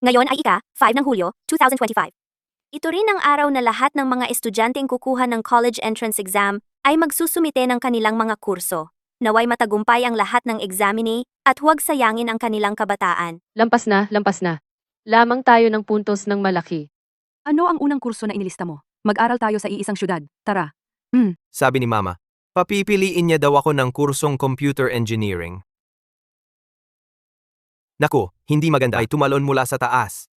Ngayon ay ika-5 ng Hulyo, 2025. Ito rin ang araw na lahat ng mga estudyanteng kukuha ng college entrance exam ay magsusumite ng kanilang mga kurso. Naway matagumpay ang lahat ng examinee at huwag sayangin ang kanilang kabataan. Lampas na, lampas na. Lamang tayo ng puntos ng malaki. Ano ang unang kurso na inilista mo? Mag-aral tayo sa iisang syudad. Tara. Sabi ni Mama, papipiliin niya daw ako ng kursong computer engineering. Naku, hindi maganda ay tumalon mula sa taas.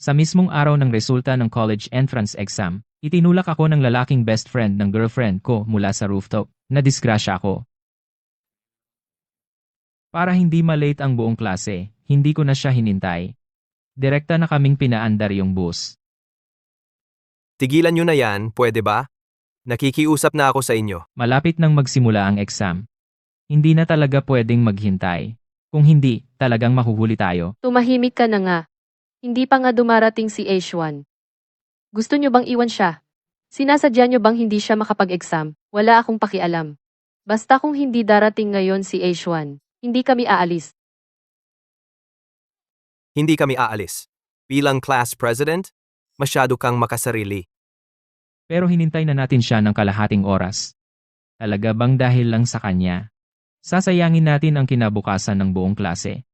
Sa mismong araw ng resulta ng college entrance exam, itinulak ako ng lalaking best friend ng girlfriend ko mula sa rooftop. Nadisgrasya ako. Para hindi malate ang buong klase, hindi ko na siya hinintay. Direkta na kaming pinaandar yung bus. Tigilan niyo na yan, pwede ba? Nakikiusap na ako sa inyo. Malapit nang magsimula ang exam. Hindi na talaga pwedeng maghintay. Kung hindi, talagang mahuhuli tayo. Tumahimik ka na nga. Hindi pa nga dumarating si H1. Gusto nyo bang iwan siya? Sinasadya nyo bang hindi siya makapag-exam? Wala akong pakialam. Basta kung hindi darating ngayon si H1, hindi kami aalis. Hindi kami aalis. Bilang class president, masyado kang makasarili. Pero hinintay na natin siya ng kalahating oras. Talaga bang dahil lang sa kanya? Sasayangin natin ang kinabukasan ng buong klase.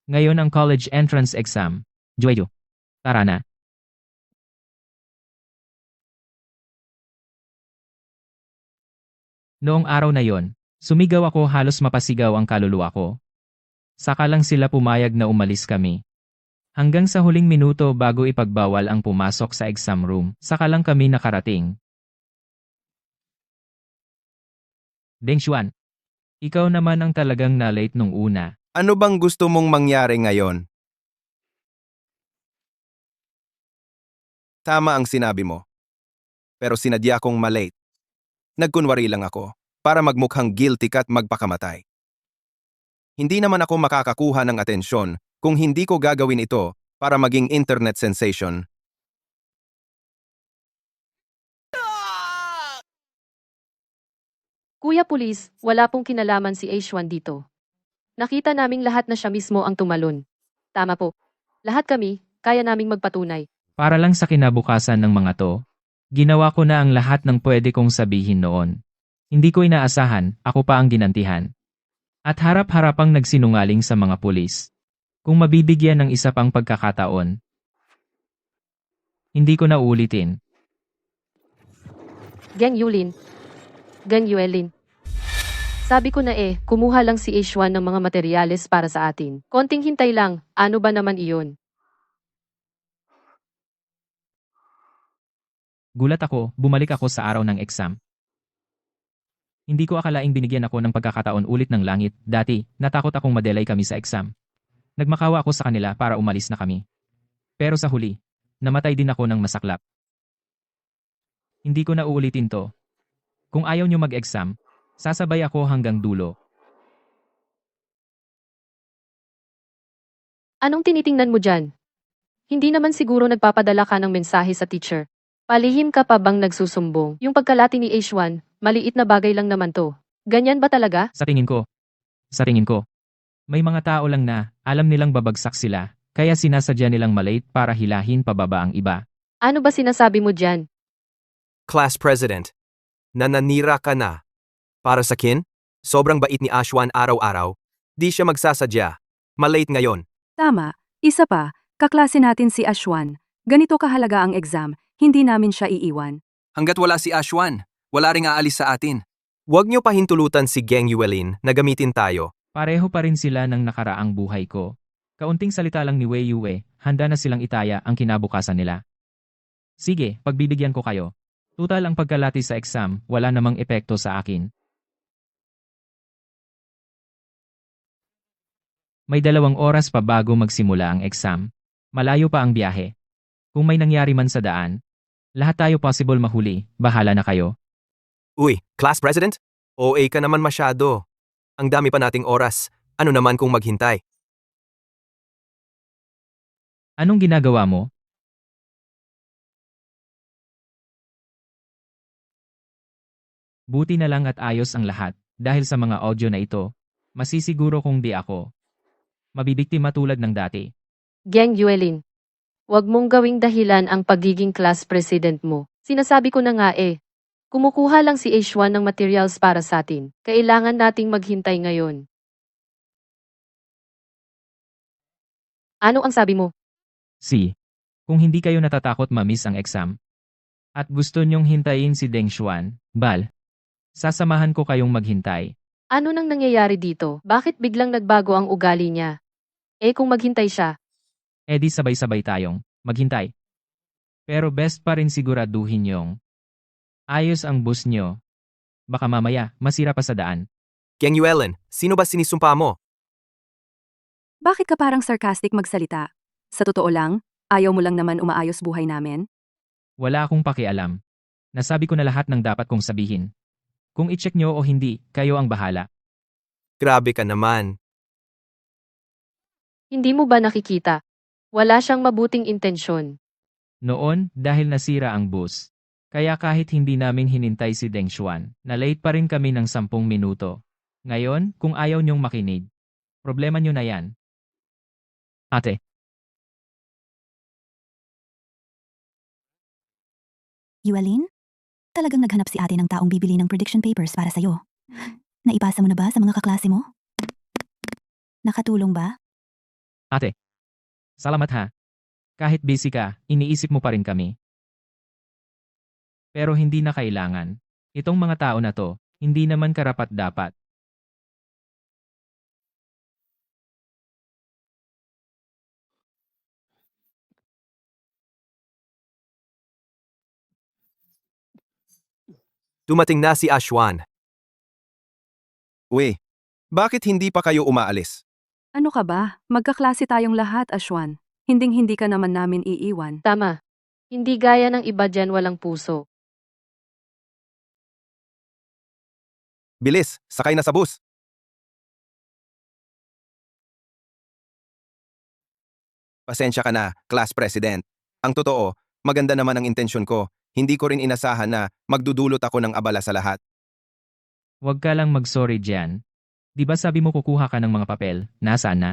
Ngayon ang college entrance exam. Joyo. Tara na. Noong araw na yon, sumigaw ako halos mapasigaw ang kaluluwa ko. Saka lang sila pumayag na umalis kami. Hanggang sa huling minuto bago ipagbawal ang pumasok sa exam room, saka lang kami nakarating. Deng Xuan, ikaw naman ang talagang na-late nung una. Ano bang gusto mong mangyari ngayon? Tama ang sinabi mo. Pero sinadya kong malate. Nagkunwari lang ako para magmukhang guilty ka at magpakamatay. Hindi naman ako makakakuha ng atensyon kung hindi ko gagawin ito para maging internet sensation. Kuya Pulis, wala pong kinalaman si H1 dito. Nakita naming lahat na siya mismo ang tumalon. Tama po. Lahat kami, kaya naming magpatunay. Para lang sa kinabukasan ng mga to, ginawa ko na ang lahat ng pwede kong sabihin noon. Hindi ko inaasahan, ako pa ang ginantihan. At harap-harapang nagsinungaling sa mga pulis. Kung mabibigyan ng isa pang pagkakataon, hindi ko na uulitin. Geng Yulin. Geng Yuelin. Sabi ko na kumuha lang si H1 ng mga materyales para sa atin. Konting hintay lang, ano ba naman iyon? Gulat ako, bumalik ako sa araw ng exam. Hindi ko akalaing binigyan ako ng pagkakataon ulit ng langit. Dati, natakot akong madelay kami sa exam. Nagmakawa ako sa kanila para umalis na kami. Pero sa huli, namatay din ako ng masaklap. Hindi ko na uulitin to. Kung ayaw nyo mag-exam, sasabay ako hanggang dulo. Anong tinitingnan mo dyan? Hindi naman siguro nagpapadala ka ng mensahe sa teacher. Palihim ka pa bang nagsusumbong? Yung pagkalati ni H1, maliit na bagay lang naman to. Ganyan ba talaga? Sa tingin ko, may mga tao lang na alam nilang babagsak sila, kaya sinasadya nilang malate para hilahin pababa ang iba. Ano ba sinasabi mo dyan? Class president, nananira ka na. Para sa kin, sobrang bait ni Ashwan araw-araw. Di siya magsasadya. Malate ngayon. Tama. Isa pa, kaklase natin si Ashwan. Ganito kahalaga ang exam, hindi namin siya iiwan. Hanggat wala si Ashwan, wala ring aalis sa atin. Huwag niyo pahintulutan si Geng Yuelin na gamitin tayo. Pareho pa rin sila ng nakaraang buhay ko. Kaunting salita lang ni Wei Yue, handa na silang itaya ang kinabukasan nila. Sige, pagbibigyan ko kayo. Tutal ang pagkalati sa exam, wala namang epekto sa akin. May 2 oras pa bago magsimula ang exam. Malayo pa ang biyahe. Kung may nangyari man sa daan, lahat tayo possible mahuli, bahala na kayo. Uy, class president? OA ka naman masyado. Ang dami pa nating oras. Ano naman kung maghintay? Anong ginagawa mo? Buti na lang at ayos ang lahat, dahil sa mga audio na ito, masisiguro kung di ako mabibiktima tulad ng dati. Geng Yuelin. Huwag mong gawing dahilan ang pagiging class president mo. Sinasabi ko na nga eh. Kumukuha lang si H1 ng materials para sa atin. Kailangan nating maghintay ngayon. Ano ang sabi mo? Si, kung hindi kayo natatakot ma-miss ang exam, at gusto nyong hintayin si Deng Xuan, Bal, sasamahan ko kayong maghintay. Ano nang nangyayari dito? Bakit biglang nagbago ang ugali niya? Eh kung maghintay siya, Edi sabay-sabay tayong maghintay. Pero best pa rin siguraduhin yung ayos ang bus nyo. Baka mamaya, masira pa sa daan. Gang Yuelen, sino ba sinisumpa mo? Bakit ka parang sarcastic magsalita? Sa totoo lang, ayaw mo lang naman umaayos buhay namin? Wala akong pakialam. Nasabi ko na lahat ng dapat kong sabihin. Kung i-check nyo o hindi, kayo ang bahala. Grabe ka naman. hindi mo ba nakikita? Wala siyang mabuting intensyon. Noon, dahil nasira ang bus. Kaya kahit hindi namin hinintay si Deng Xuan, na late pa rin kami ng 10 minuto. Ngayon, kung ayaw nyong makinig, problema nyo na yan. Ate, Yualin? Talagang naghanap si ate ng taong bibili ng prediction papers para sa'yo. Naipasa mo na ba sa mga kaklase mo? Nakatulong ba? ate. Salamat ha. Kahit busy ka, iniisip mo pa rin kami. Pero hindi na kailangan. Itong mga tao na to, hindi naman karapat-dapat. Dumating na si Ashwan. Uy, bakit hindi pa kayo umaalis? Ano ka ba? Magkaklase tayong lahat, Ashwan. Hinding-hindi ka naman namin iiwan. Tama. Hindi gaya ng iba dyan walang puso. Bilis, sakay na sa bus. Pasensya ka na, class president. Ang totoo, maganda naman ang intensyon ko. Hindi ko rin inasahan na magdudulot ako ng abala sa lahat. Huwag ka lang mag-sorry dyan. Di ba sabi mo kukuha ka ng mga papel, nasaan na?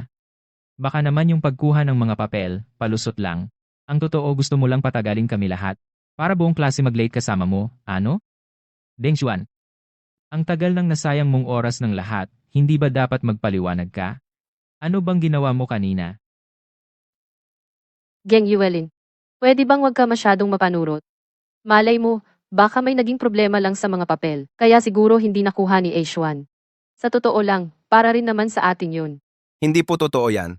Baka naman yung pagkuha ng mga papel, palusot lang. Ang totoo gusto mo lang patagalin kami lahat. Para buong klase mag-late kasama mo, ano? Deng Xuan. Ang tagal ng nasayang mong oras ng lahat, hindi ba dapat magpaliwanag ka? Ano bang ginawa mo kanina? Geng Yuelin, pwede bang wag ka masyadong mapanurot? Malay mo, baka may naging problema lang sa mga papel, kaya siguro hindi nakuha ni H1. Sa totoo lang, para rin naman sa atin yun. Hindi po totoo yan.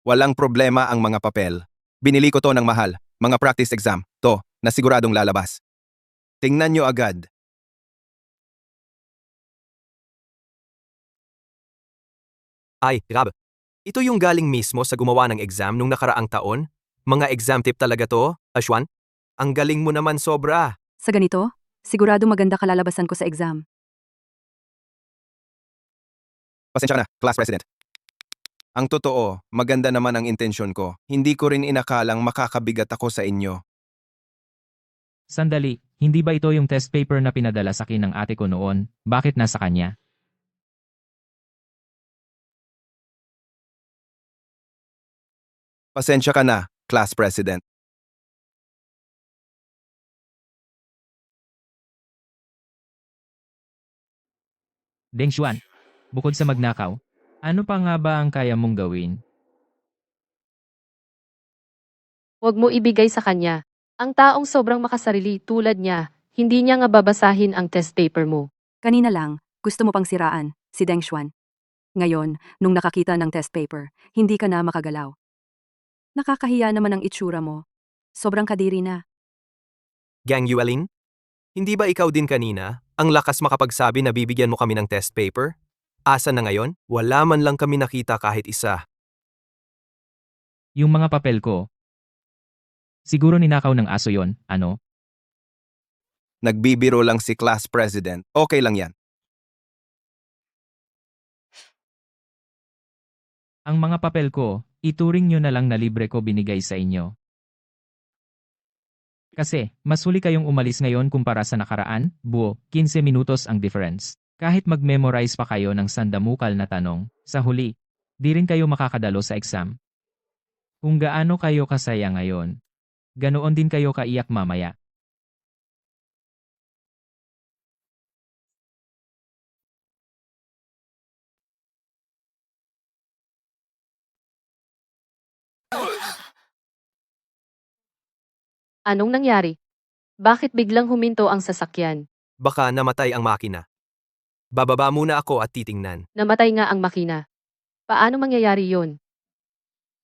Walang problema ang mga papel. Binili ko to ng mahal. Mga practice exam. To, na siguradong lalabas. Tingnan nyo agad. Ay, Rab. Ito yung galing mismo sa gumawa ng exam nung nakaraang taon? Mga exam tip talaga to, Ashwan? Ang galing mo naman sobra. Sa ganito, sigurado maganda kalalabasan ko sa exam. Pasensya ka na, class president. Ang totoo, maganda naman ang intensyon ko. Hindi ko rin inakalang makakabigat ako sa inyo. Sandali, hindi ba ito yung test paper na pinadala sa akin ng ate ko noon? Bakit nasa kanya? Pasensya ka na, class president. Deng Xuan, bukod sa magnakaw, ano pa nga ba ang kaya mong gawin? Huwag mo ibigay sa kanya. Ang taong sobrang makasarili tulad niya, hindi niya nga babasahin ang test paper mo. Kanina lang, gusto mo pang siraan, si Deng Xuan. Ngayon, nung nakakita ng test paper, hindi ka na makagalaw. Nakakahiya naman ang itsura mo. Sobrang kadiri na. Gang Yuelin? Hindi ba ikaw din kanina, ang lakas makapagsabi na bibigyan mo kami ng test paper? Asa na ngayon? Wala man lang kami nakita kahit isa. Yung mga papel ko. Siguro ninakaw ng aso yon, ano? Nagbibiro lang si class president. Okay lang yan. Ang mga papel ko, ituring nyo na lang na libre ko binigay sa inyo. Kasi, mas huli kayong umalis ngayon kumpara sa nakaraan, buo, 15 minutos ang difference. Kahit mag-memorize pa kayo ng sandamukal na tanong, sa huli, Di rin kayo makakadalo sa exam. Kung gaano kayo kasaya ngayon, ganoon din kayo kaiyak mamaya. Anong nangyari? Bakit biglang huminto ang sasakyan? Baka namatay ang makina. Bababa muna ako at titingnan. Namatay nga ang makina. Paano mangyayari yon?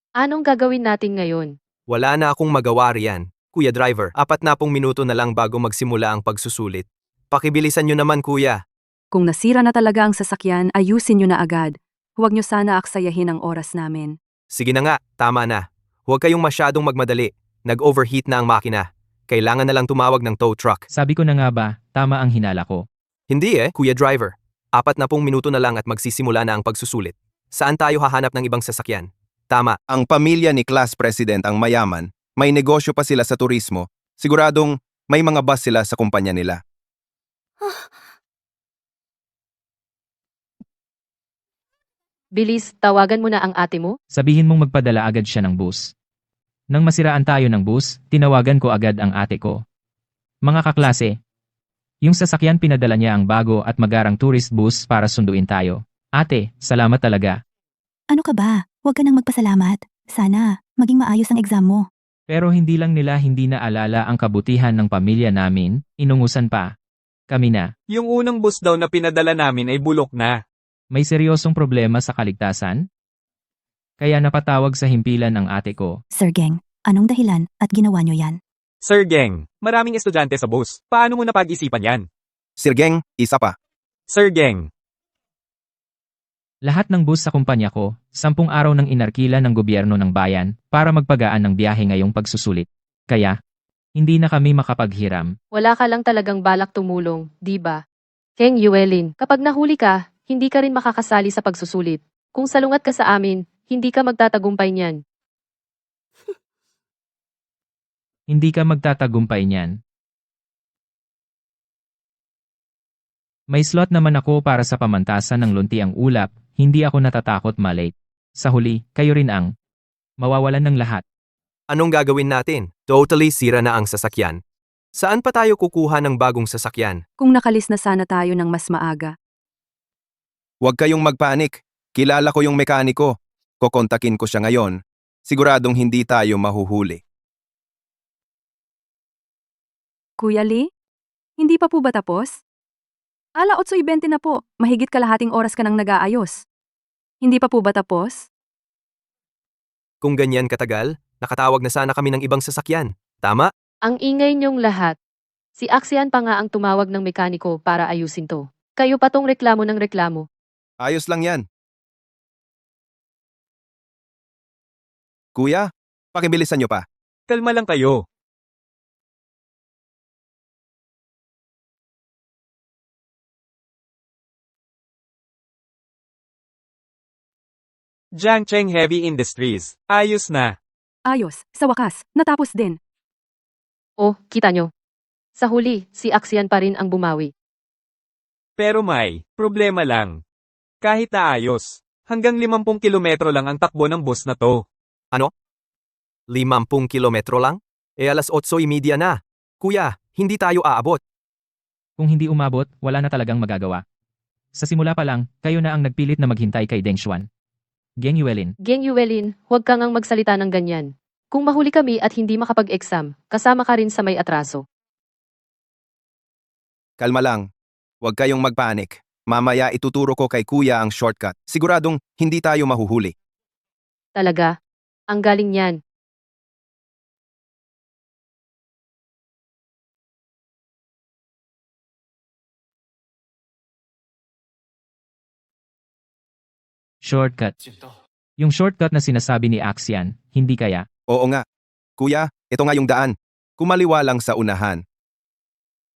Anong gagawin natin ngayon? Wala na akong magawa riyan. Kuya driver, 40 minuto na lang bago magsimula ang pagsusulit. Pakibilisan nyo naman kuya. Kung nasira na talaga ang sasakyan, ayusin nyo na agad. Huwag nyo sana aksayahin ang oras namin. Sige na nga, tama na. Huwag kayong masyadong magmadali. Nag-overheat na ang makina. Kailangan na lang tumawag ng tow truck. Sabi ko na nga ba, tama ang hinala ko. Hindi kuya driver. 40 minuto na lang at magsisimula na ang pagsusulit. Saan tayo hahanap ng ibang sasakyan? Tama, Ang pamilya ni Class President ang mayaman, may negosyo pa sila sa turismo, siguradong may mga bus sila sa kumpanya nila. Bilis, tawagan mo na ang ate mo? Sabihin mong magpadala agad siya ng bus. Nang masiraan tayo ng bus, tinawagan ko agad ang ate ko. Mga kaklase, yung sasakyan pinadala niya ang bago at magarang tourist bus para sunduin tayo. Ate, salamat talaga. Ano ka ba? Huwag ka nang magpasalamat. Sana, maging maayos ang exam mo. Pero hindi lang nila hindi naalala ang kabutihan ng pamilya namin, inungusan pa. Kami na. Yung unang bus daw na pinadala namin ay bulok na. May seryosong problema sa kaligtasan? Kaya napatawag sa himpilan ang ate ko. Sir Geng, anong dahilan at ginawa nyo yan? Sir Geng, maraming estudyante sa bus. Paano mo napag-isipan yan? Sirgeng, isa pa. Sir Geng, Lahat ng bus sa kumpanya ko, 10 araw nang inarkila ng gobyerno ng bayan para magpagaan ng biyahe ngayong pagsusulit. Kaya, hindi na kami makapaghiram. Wala ka lang talagang balak tumulong, di ba? Keng Yuelin, kapag nahuli ka, hindi ka rin makakasali sa pagsusulit. Kung salungat ka sa amin, hindi ka magtatagumpay niyan. Hindi ka magtatagumpay niyan. May slot naman ako para sa pamantasan ng luntiang ulap, hindi ako natatakot malate. Sa huli, kayo rin ang mawawalan ng lahat. anong gagawin natin? Totally sira na ang sasakyan. Saan pa tayo kukuha ng bagong sasakyan? Kung nakalis na sana tayo ng mas maaga. Huwag kayong magpanik. Kilala ko yung mekaniko. Kokontakin ko siya ngayon. Siguradong hindi tayo mahuhuli. Kuya Lee? Hindi pa po ba tapos? 8:20 na po. Mahigit kalahating oras ka nang nag-aayos. Hindi pa po ba tapos? Kung ganyan katagal, nakatawag na sana kami ng ibang sasakyan. Tama? Ang ingay niyong lahat. Si Axian pa nga ang tumawag ng mekaniko para ayusin to. Kayo pa tong reklamo ng reklamo. Ayos lang yan. Kuya, pakibilisan nyo pa. kalma lang kayo. Jiangcheng Heavy Industries. Ayos na. Ayos, sa wakas, natapos din. Oh, kita nyo. Sa huli, si Axian pa rin ang bumawi. Pero may problema lang. Kahit naayos, hanggang 50 kilometro lang ang takbo ng bus na to. 50 kilometro lang? Alas 8:30 na. Kuya, hindi tayo aabot. Kung hindi umabot, wala na talagang magagawa. Sa simula pa lang, kayo na ang nagpilit na maghintay kay Deng Xuan. Geng Yuelin, Geng Yuelin, huwag kang ang magsalita ng ganyan. Kung mahuli kami at hindi makapag-exam, kasama ka rin sa may atraso. Kalma lang. Huwag kayong magpanik. Mamaya ituturo ko kay kuya ang shortcut. Siguradong hindi tayo mahuhuli. Talaga? Ang galing niyan. shortcut. Yung shortcut na sinasabi ni Axian, hindi kaya? Oo nga. Kuya, ito nga yung daan. Kumaliwa lang sa unahan.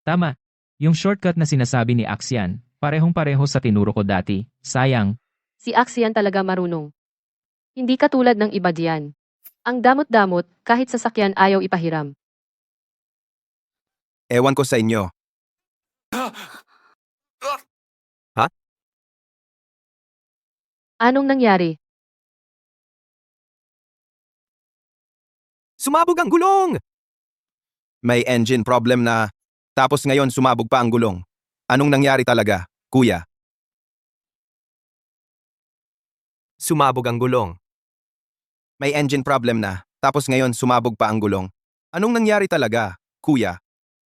Tama. Yung shortcut na sinasabi ni Axian, parehong-pareho sa tinuro ko dati. Sayang, Si Axian talaga marunong. Hindi katulad ng iba diyan. Ang damot-damot, kahit sasakyan ayaw ipahiram. Ewan ko sa inyo. Anong nangyari? Sumabog ang gulong! May engine problem na, tapos ngayon sumabog pa ang gulong. Anong nangyari talaga, kuya? Sumabog ang gulong. May engine problem na, tapos ngayon sumabog pa ang gulong. Anong nangyari talaga, kuya?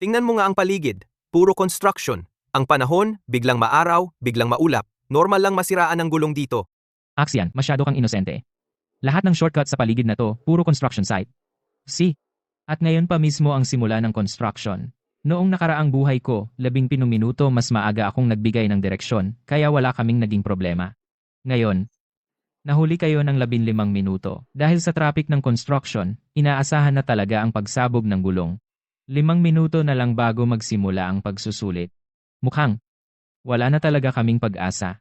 Tingnan mo nga ang paligid. Puro construction. Ang panahon, biglang maaraw, biglang maulap. Normal lang masiraan ang gulong dito. Axian, masyado kang inosente. Lahat ng shortcut sa paligid na to, puro construction site. See? At ngayon pa mismo ang simula ng construction. Noong nakaraang buhay ko, 17 minuto mas maaga akong nagbigay ng direksyon, kaya wala kaming naging problema. Ngayon, nahuli kayo ng 15 minuto. Dahil sa traffic ng construction, inaasahan na talaga ang pagsabog ng gulong. 5 minuto na lang bago magsimula ang pagsusulit. Mukhang, wala na talaga kaming pag-asa.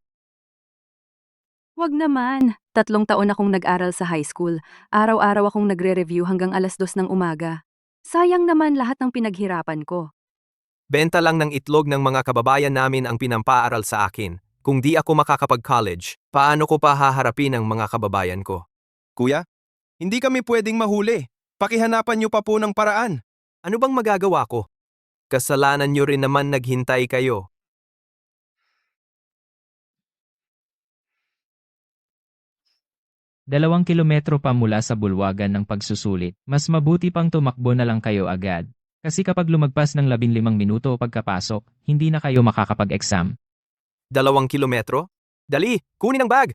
Wag naman. 3 taon akong nag-aral sa high school. Araw-araw akong nagre-review hanggang 2:00 ng umaga. Sayang naman lahat ng pinaghirapan ko. Benta lang ng itlog ng mga kababayan namin ang pinampaaral sa akin. Kung di ako makakapag-college, paano ko pa haharapin ang mga kababayan ko? Kuya? Hindi kami pwedeng mahuli. Pakihanapan niyo pa po ng paraan. Ano bang magagawa ko? Kasalanan nyo rin naman naghintay kayo. Dalawang kilometro pa mula sa bulwagan ng pagsusulit. Mas mabuti pang tumakbo na lang kayo agad. Kasi kapag lumagpas ng 15 minuto pagkapasok, hindi na kayo makakapag-exam. 2 kilometro? Dali, kunin ang bag!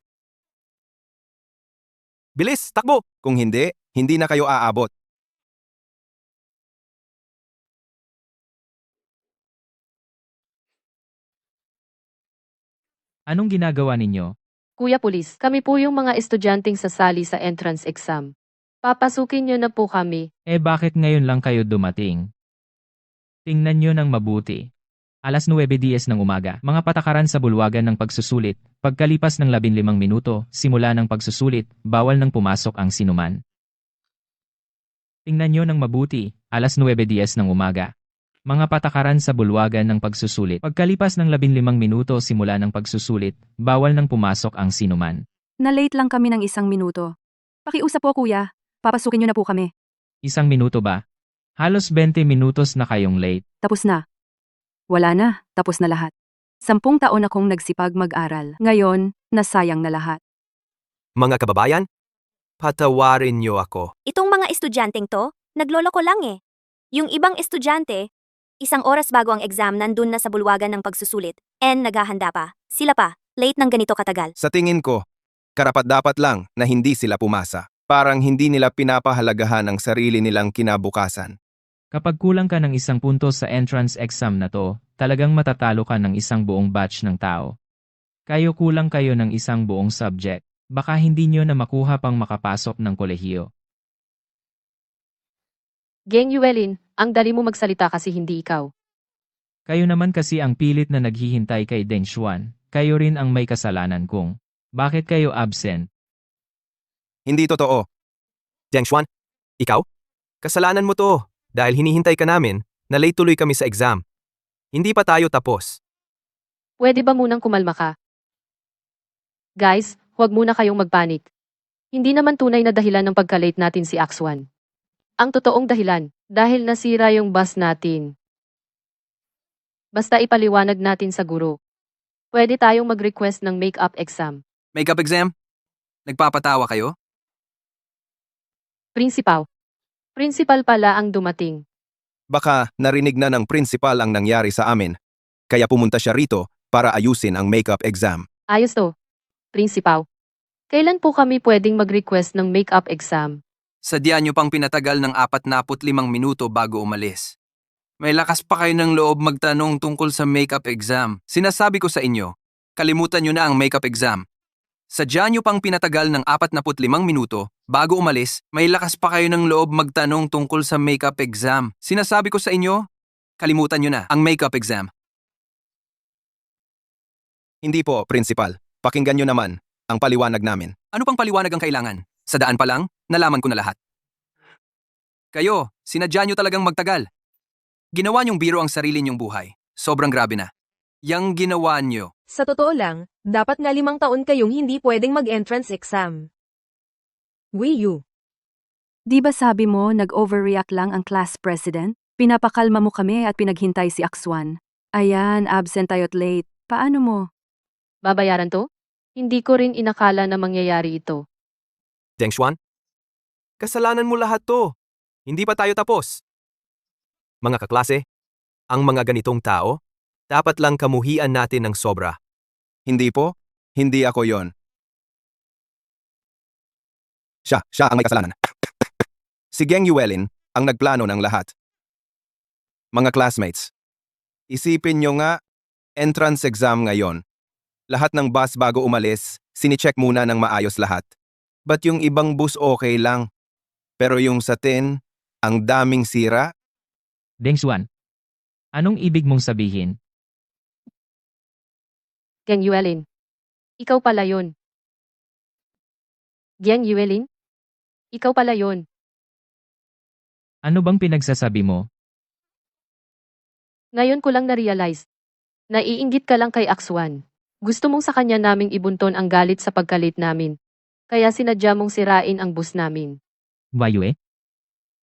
Bilis, takbo! Kung hindi, hindi na kayo aabot. Anong ginagawa ninyo? Kuya Pulis, kami po yung mga estudyanteng sasali sa entrance exam. Papasukin nyo na po kami. Bakit ngayon lang kayo dumating? Tingnan nyo ng mabuti. Alas 9:10 ng umaga, mga patakaran sa bulwagan ng pagsusulit. Pagkalipas ng 15 minuto, simula ng pagsusulit, bawal nang pumasok ang sinuman. Tingnan nyo ng mabuti, alas 9:10 ng umaga. Mga patakaran sa bulwagan ng pagsusulit. Pagkalipas ng 15 minuto simula ng pagsusulit, bawal nang pumasok ang sinuman. Na-late lang kami ng 1 minuto. Pakiusap po kuya. Papasukin niyo na po kami. 1 minuto ba? Halos 20 minutos na kayong late. Tapos na. Wala na. Tapos na lahat. 10 taon akong nagsipag mag-aral. Ngayon, nasayang na lahat. Mga kababayan, patawarin nyo ako. Itong mga estudyanteng to, nagloloko lang eh. Yung ibang estudyante, 1 oras bago ang exam nandun na sa bulwagan ng pagsusulit, and naghahanda pa. Sila pa, late ng ganito katagal. Sa tingin ko, karapat-dapat lang na hindi sila pumasa. Parang hindi nila pinapahalagahan ang sarili nilang kinabukasan. Kapag kulang ka ng 1 puntos sa entrance exam na to, talagang matatalo ka ng 1 buong batch ng tao. Kulang kayo ng 1 buong subject. Baka hindi nyo na makuha pang makapasok ng kolehiyo. Geng Yuelin, ang dali mo magsalita kasi hindi ikaw. Kayo naman kasi ang pilit na naghihintay kay Deng Xuan. Kayo rin ang may kasalanan kung bakit kayo absent. Hindi totoo. Deng Xuan, ikaw? Kasalanan mo to. Dahil hinihintay ka namin, na late tuloy kami sa exam. Hindi pa tayo tapos. Pwede ba munang kumalma ka? Guys, huwag muna kayong magpanik. Hindi naman tunay na dahilan ng pagka-late natin si Axwan. Ang totoong dahilan, dahil nasira yung bus natin. Basta ipaliwanag natin sa guro. Pwede tayong mag-request ng make-up exam. Makeup exam? Nagpapatawa kayo? Principal. Principal pala ang dumating. Baka narinig na ng principal ang nangyari sa amin. Kaya pumunta siya rito para ayusin ang makeup exam. Ayos to. Principal. Kailan po kami pwedeng mag-request ng make-up exam? Sadya nyo pang pinatagal ng 45 minuto bago umalis. May lakas pa kayo ng loob magtanong tungkol sa makeup exam. Sinasabi ko sa inyo, kalimutan nyo na ang makeup exam. Sadya nyo pang pinatagal ng 45 minuto bago umalis, may lakas pa kayo ng loob magtanong tungkol sa makeup exam. Sinasabi ko sa inyo, kalimutan nyo na ang makeup exam. Hindi po, principal. Pakinggan nyo naman ang paliwanag namin. Ano pang paliwanag ang kailangan? Sa daan pa lang, nalaman ko na lahat. Kayo, sinadya nyo talagang magtagal. Ginawa nyong biro ang sarili nyong buhay. Sobrang grabe na. Yang ginawa nyo. Sa totoo lang, dapat nga 5 taon kayong hindi pwedeng mag-entrance exam. Wei Yu. Di ba sabi mo nag-overreact lang ang class president? Pinapakalma mo kami at pinaghintay si Akswan. Ayan, absent tayo't late. Paano mo? Babayaran to? Hindi ko rin inakala na mangyayari ito. Deng Xuan? Kasalanan mo lahat to. Hindi pa tayo tapos. Mga kaklase, ang mga ganitong tao, dapat lang kamuhian natin ng sobra. Hindi po. Hindi ako yon. Siya ang may kasalanan. Si Geng Yuelin ang nagplano ng lahat. Mga classmates, isipin nyo nga, entrance exam ngayon. Lahat ng bus bago umalis, sinicheck muna ng maayos lahat. But yung ibang bus okay lang. Pero yung sa 10, ang daming sira. Deng Xuan, anong ibig mong sabihin? Geng Yuelin. Ikaw pala yun. Geng Yuelin? Ikaw pala yun. Ano bang pinagsasabi mo? Ngayon ko lang na-realize. Naiinggit ka lang kay Akswan. Gusto mong sa kanya naming ibunton ang galit sa pagkalit namin. Kaya sinadya mong sirain ang bus namin. Wayue?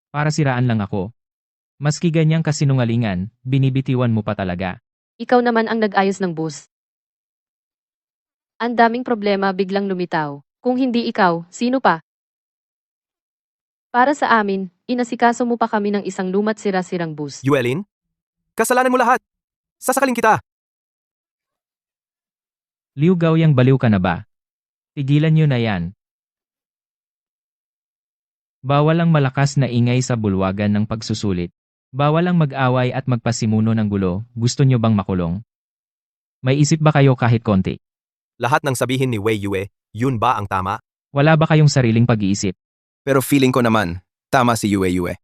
Para siraan lang ako. Maski ganyang kasinungalingan, binibitiwan mo pa talaga. Ikaw naman ang nag-ayos ng bus. Ang daming problema biglang lumitaw. Kung hindi ikaw, sino pa? Para sa amin, inasikaso mo pa kami ng isang lumat sira-sirang bus. Yuelin, kasalanan mo lahat. Sasakalin kita. Liu Gaoyang, baliw ka na ba? Tigilan nyo na yan. Bawal ang malakas na ingay sa bulwagan ng pagsusulit. Bawal ang mag-away at magpasimuno ng gulo. Gusto nyo bang makulong? May isip ba kayo kahit konti? Lahat ng sabihin ni Wei Yue, yun ba ang tama? Wala ba kayong sariling pag-iisip? Pero feeling ko naman, tama si Yue.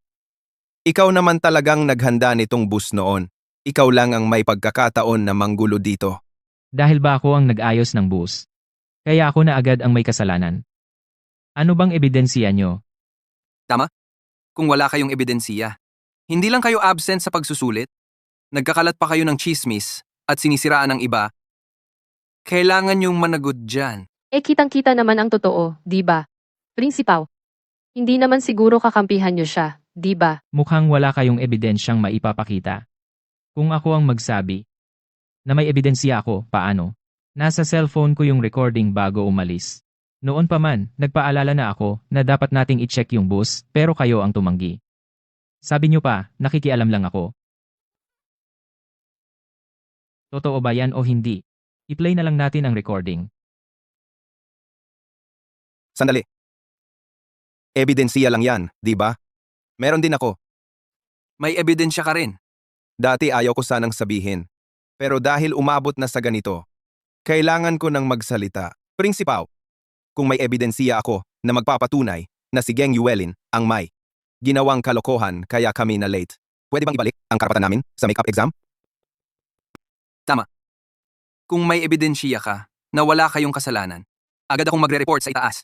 Ikaw naman talagang naghanda nitong bus noon. Ikaw lang ang may pagkakataon na manggulo dito. Dahil ba ako ang nag-ayos ng bus? Kaya ako na agad ang may kasalanan. Ano bang ebidensya nyo? Kung wala kayong ebidensiya. Hindi lang kayo absent sa pagsusulit, nagkakalat pa kayo ng chismis at sinisiraan ng iba. Kailangan yung managot dyan. Kitang-kita naman ang totoo, di ba? Prinsipaw. Hindi naman siguro kakampihan nyo siya, di ba? Mukhang wala kayong ebidensyang maipapakita. Kung ako ang magsabi na may ebidensya ako, paano? Nasa cellphone ko yung recording bago umalis. Noon pa man, nagpaalala na ako na dapat nating i-check yung bus pero kayo ang tumanggi. Sabi nyo pa, nakikialam lang ako. Totoo ba yan o hindi? I-play na lang natin ang recording. Sandali. Ebidensya lang yan, di ba? Meron din ako. May ebidensya ka rin. Dati ayaw ko sanang sabihin. Pero dahil umabot na sa ganito, kailangan ko nang magsalita. Prinsipaw, kung may ebidensya ako na magpapatunay na si Geng Yuelin ang may ginawang kalokohan kaya kami na late, pwede bang ibalik ang karapatan namin sa makeup exam? Kung may ebidensya ka na wala kayong kasalanan, agad akong magre-report sa itaas.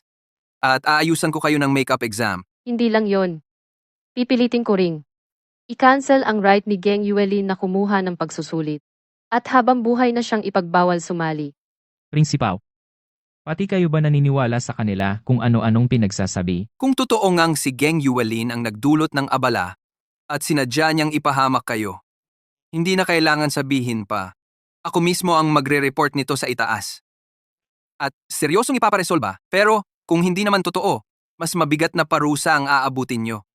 At aayusan ko kayo ng makeup exam. Hindi lang yon. Pipilitin ko ring. I-cancel ang right ni Geng Yuelin na kumuha ng pagsusulit. At habang buhay na siyang ipagbawal sumali. Prinsipaw, pati kayo ba naniniwala sa kanila kung ano-anong pinagsasabi? Kung totoo ngang si Geng Yuelin ang nagdulot ng abala at sinadya niyang ipahamak kayo, hindi na kailangan sabihin pa. Ako mismo ang magre-report nito sa itaas. At seryosong ipaparesolba, pero kung hindi naman totoo, mas mabigat na parusa ang aabutin nyo.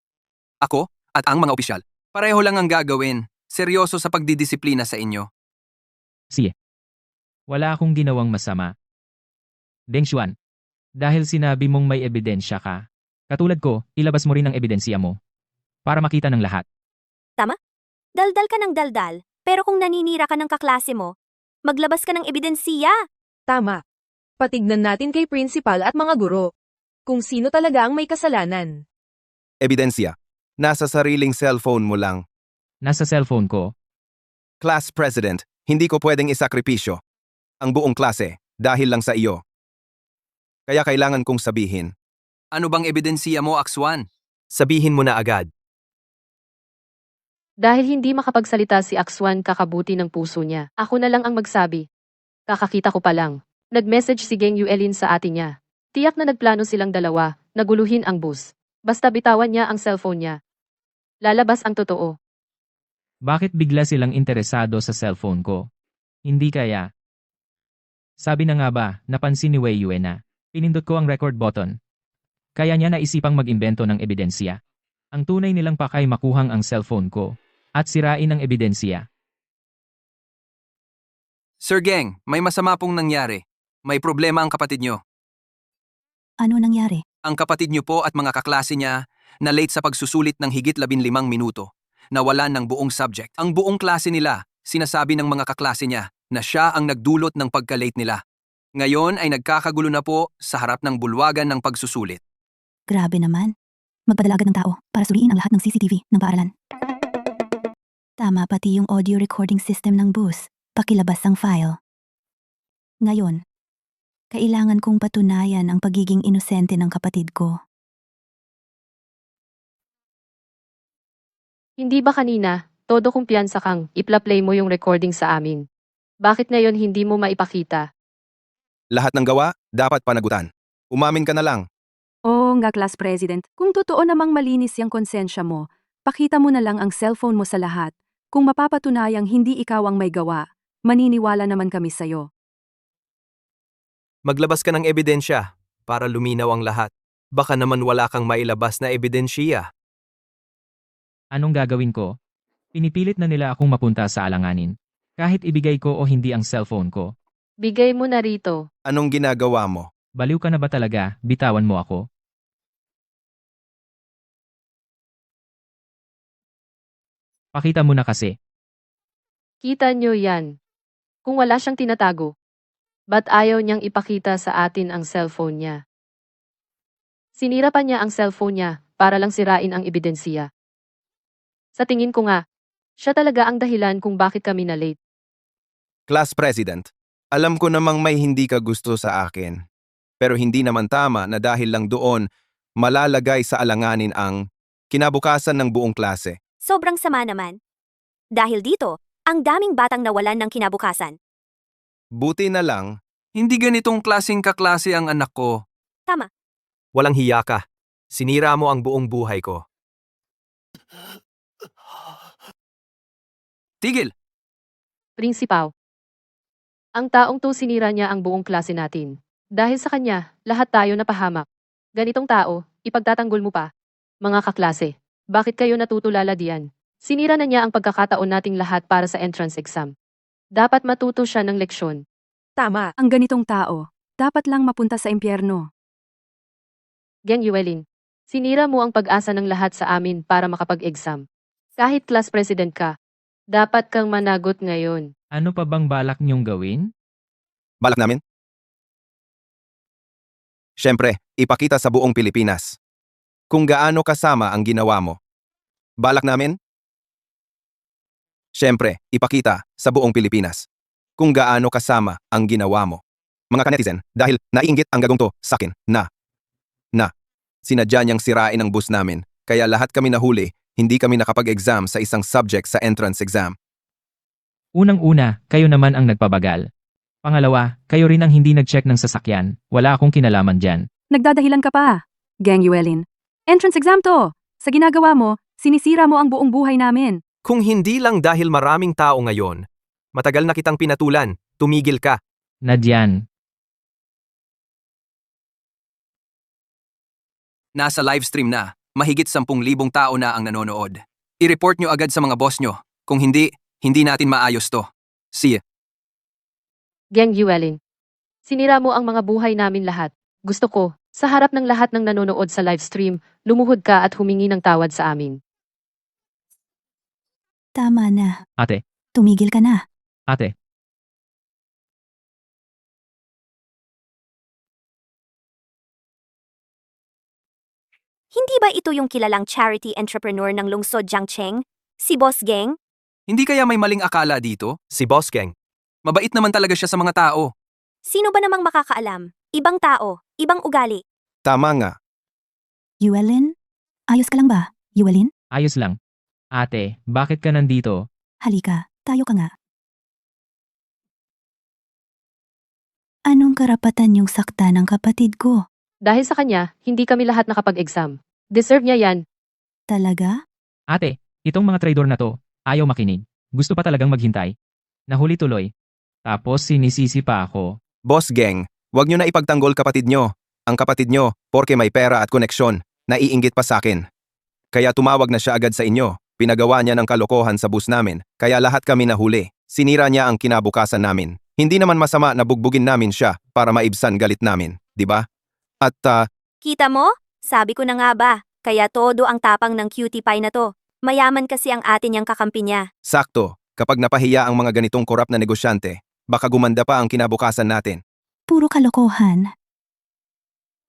Ako at ang mga opisyal, pareho lang ang gagawin, seryoso sa pagdidisiplina sa inyo. Sige. Wala akong ginawang masama. Deng Xuan, dahil sinabi mong may ebidensya ka, katulad ko, ilabas mo rin ang ebidensya mo. Para makita ng lahat. Daldal ka ng daldal, pero kung naninira ka ng kaklase mo, maglabas ka ng ebidensya. Tama. Patignan natin kay principal at mga guro. Kung sino talaga ang may kasalanan. Ebidensya. Nasa sariling cellphone mo lang. Nasa cellphone ko. Class president, hindi ko pwedeng isakripisyo ang buong klase dahil lang sa iyo. Kaya kailangan kong sabihin. Ano bang ebidensya mo, Akswan? Sabihin mo na agad. Dahil hindi makapagsalita si Akswan kakabuti ng puso niya, ako na lang ang magsabi. Kakakita ko pa lang. Nag-message si Geng Yuelin sa ate niya. Tiyak na nagplano silang dalawa, naguluhin ang bus. Basta bitawan niya ang cellphone niya. Lalabas ang totoo. Bakit bigla silang interesado sa cellphone ko? Hindi kaya. Sabi na nga ba, napansin ni Wei Yue na. Pinindot ko ang record button. Kaya niya naisipang mag-imbento ng ebidensya. Ang tunay nilang pakay makuhang ang cellphone ko. At sirain ang ebidensya. Sir Geng, may masama pong nangyari. May problema ang kapatid nyo. Ano nangyari? Ang kapatid nyo po at mga kaklase niya na late sa pagsusulit ng higit 15 minuto. Nawalan ng buong subject. Ang buong klase nila, sinasabi ng mga kaklase niya na siya ang nagdulot ng pagka-late nila. Ngayon ay nagkakagulo na po sa harap ng bulwagan ng pagsusulit. Grabe naman. Magpadala agad ng tao para suriin ang lahat ng CCTV ng paaralan. Tama pati yung audio recording system ng bus. Pakilabas ang file. Ngayon, kailangan kong patunayan ang pagiging inosente ng kapatid ko. Hindi ba kanina, todo kumpiyansa kang, ipla-play mo yung recording sa amin? Bakit ngayon hindi mo maipakita? Lahat ng gawa, dapat panagutan. Umamin ka na lang. Oo nga, class president. Kung totoo namang malinis yung konsensya mo, pakita mo na lang ang cellphone mo sa lahat. Kung mapapatunayang hindi ikaw ang may gawa, maniniwala naman kami sa'yo. Maglabas ka ng ebidensya para luminaw ang lahat. Baka naman wala kang mailabas na ebidensya. Anong gagawin ko? Pinipilit na nila akong mapunta sa alanganin. Kahit ibigay ko o hindi ang cellphone ko. Bigay mo na rito. Anong ginagawa mo? Baliw ka na ba talaga? Bitawan mo ako. Pakita mo na kasi. Kita nyo yan. Kung wala siyang tinatago, ba't ayaw niyang ipakita sa atin ang cellphone niya? Sinira pa niya ang cellphone niya para lang sirain ang ebidensya. Sa tingin ko nga, siya talaga ang dahilan kung bakit kami na late. Class President, alam ko namang may hindi ka gusto sa akin. Pero hindi naman tama na dahil lang doon, malalagay sa alanganin ang kinabukasan ng buong klase. Sobrang sama naman. Dahil dito, ang daming batang nawalan ng kinabukasan. Buti na lang, Hindi ganitong klaseng kaklase ang anak ko. Tama. Walang hiya ka. Sinira mo ang buong buhay ko. Tigil! Prinsipaw. Ang taong to sinira niya ang buong klase natin. Dahil sa kanya, lahat tayo napahamak. Ganitong tao, ipagtatanggol mo pa. Mga kaklase, bakit kayo natutulala diyan? Sinira na niya ang pagkakataon nating lahat para sa entrance exam. Dapat matuto siya ng leksyon. Tama. Ang ganitong tao, dapat lang mapunta sa impyerno. Geng Yuelin, sinira mo ang pag-asa ng lahat sa amin para makapag-exam. Kahit class president ka, dapat kang managot ngayon. Ano pa bang balak niyong gawin? balak namin? Siyempre, ipakita sa buong Pilipinas kung gaano kasama ang ginawa mo. Balak namin? Siyempre, ipakita sa buong Pilipinas kung gaano kasama ang ginawa mo. Mga kanetizen, dahil naiinggit ang gagong to sa akin na sinadya niyang sirain ang bus namin, kaya lahat kami nahuli, hindi kami nakapag-exam sa isang subject sa entrance exam. Unang-una, kayo naman ang nagpabagal. Pangalawa, kayo rin ang hindi nag-check ng sasakyan. Wala akong kinalaman dyan. Nagdadahilan ka pa. Gang Yuelin. Entrance exam to. Sa ginagawa mo, sinisira mo ang buong buhay namin. Kung hindi lang dahil maraming tao ngayon, matagal na kitang pinatulan, tumigil ka. Nadyan. Nasa livestream na, mahigit 10,000 tao na ang nanonood. I-report nyo agad sa mga boss nyo. Kung hindi, hindi natin maayos to. See ya. Geng Yuelin, sinira mo ang mga buhay namin lahat. Gusto ko, sa harap ng lahat ng nanonood sa livestream, lumuhod ka at humingi ng tawad sa amin. Tama na. Ate, Tumigil ka na. ate. Hindi ba ito yung kilalang charity entrepreneur ng lungsod Jiangcheng? Si Boss Geng? Hindi kaya may maling akala dito? Si Boss Geng. Mabait naman talaga siya sa mga tao. Sino ba namang makakaalam? Ibang tao, ibang ugali. Tama nga. Yuelin? Ayos ka lang ba, Yuelin? Ayos lang. Ate, bakit ka nandito? Halika, tayo ka nga. Anong karapatan yung sakta ng kapatid ko? Dahil sa kanya, hindi kami lahat nakapag-exam. Deserve niya yan. Talaga? Ate, itong mga traidor na to, ayaw makinig. Gusto pa talagang maghintay. Nahuli tuloy. Tapos sinisisi pa ako. Boss Geng, wag nyo na ipagtanggol kapatid nyo. Ang kapatid nyo, porke may pera at koneksyon, naiinggit pa sa akin. Kaya tumawag na siya agad sa inyo. Pinagawa niya ng kalokohan sa bus namin, kaya lahat kami nahuli. Sinira niya ang kinabukasan namin. Hindi naman masama na bugbugin namin siya para maibsan galit namin, di ba? At Kita mo? Sabi ko na nga ba, kaya todo ang tapang ng cutie pie na to. Mayaman kasi ang ate niyang kakampi niya. sakto, kapag napahiya ang mga ganitong korap na negosyante, baka gumanda pa ang kinabukasan natin. Puro kalokohan.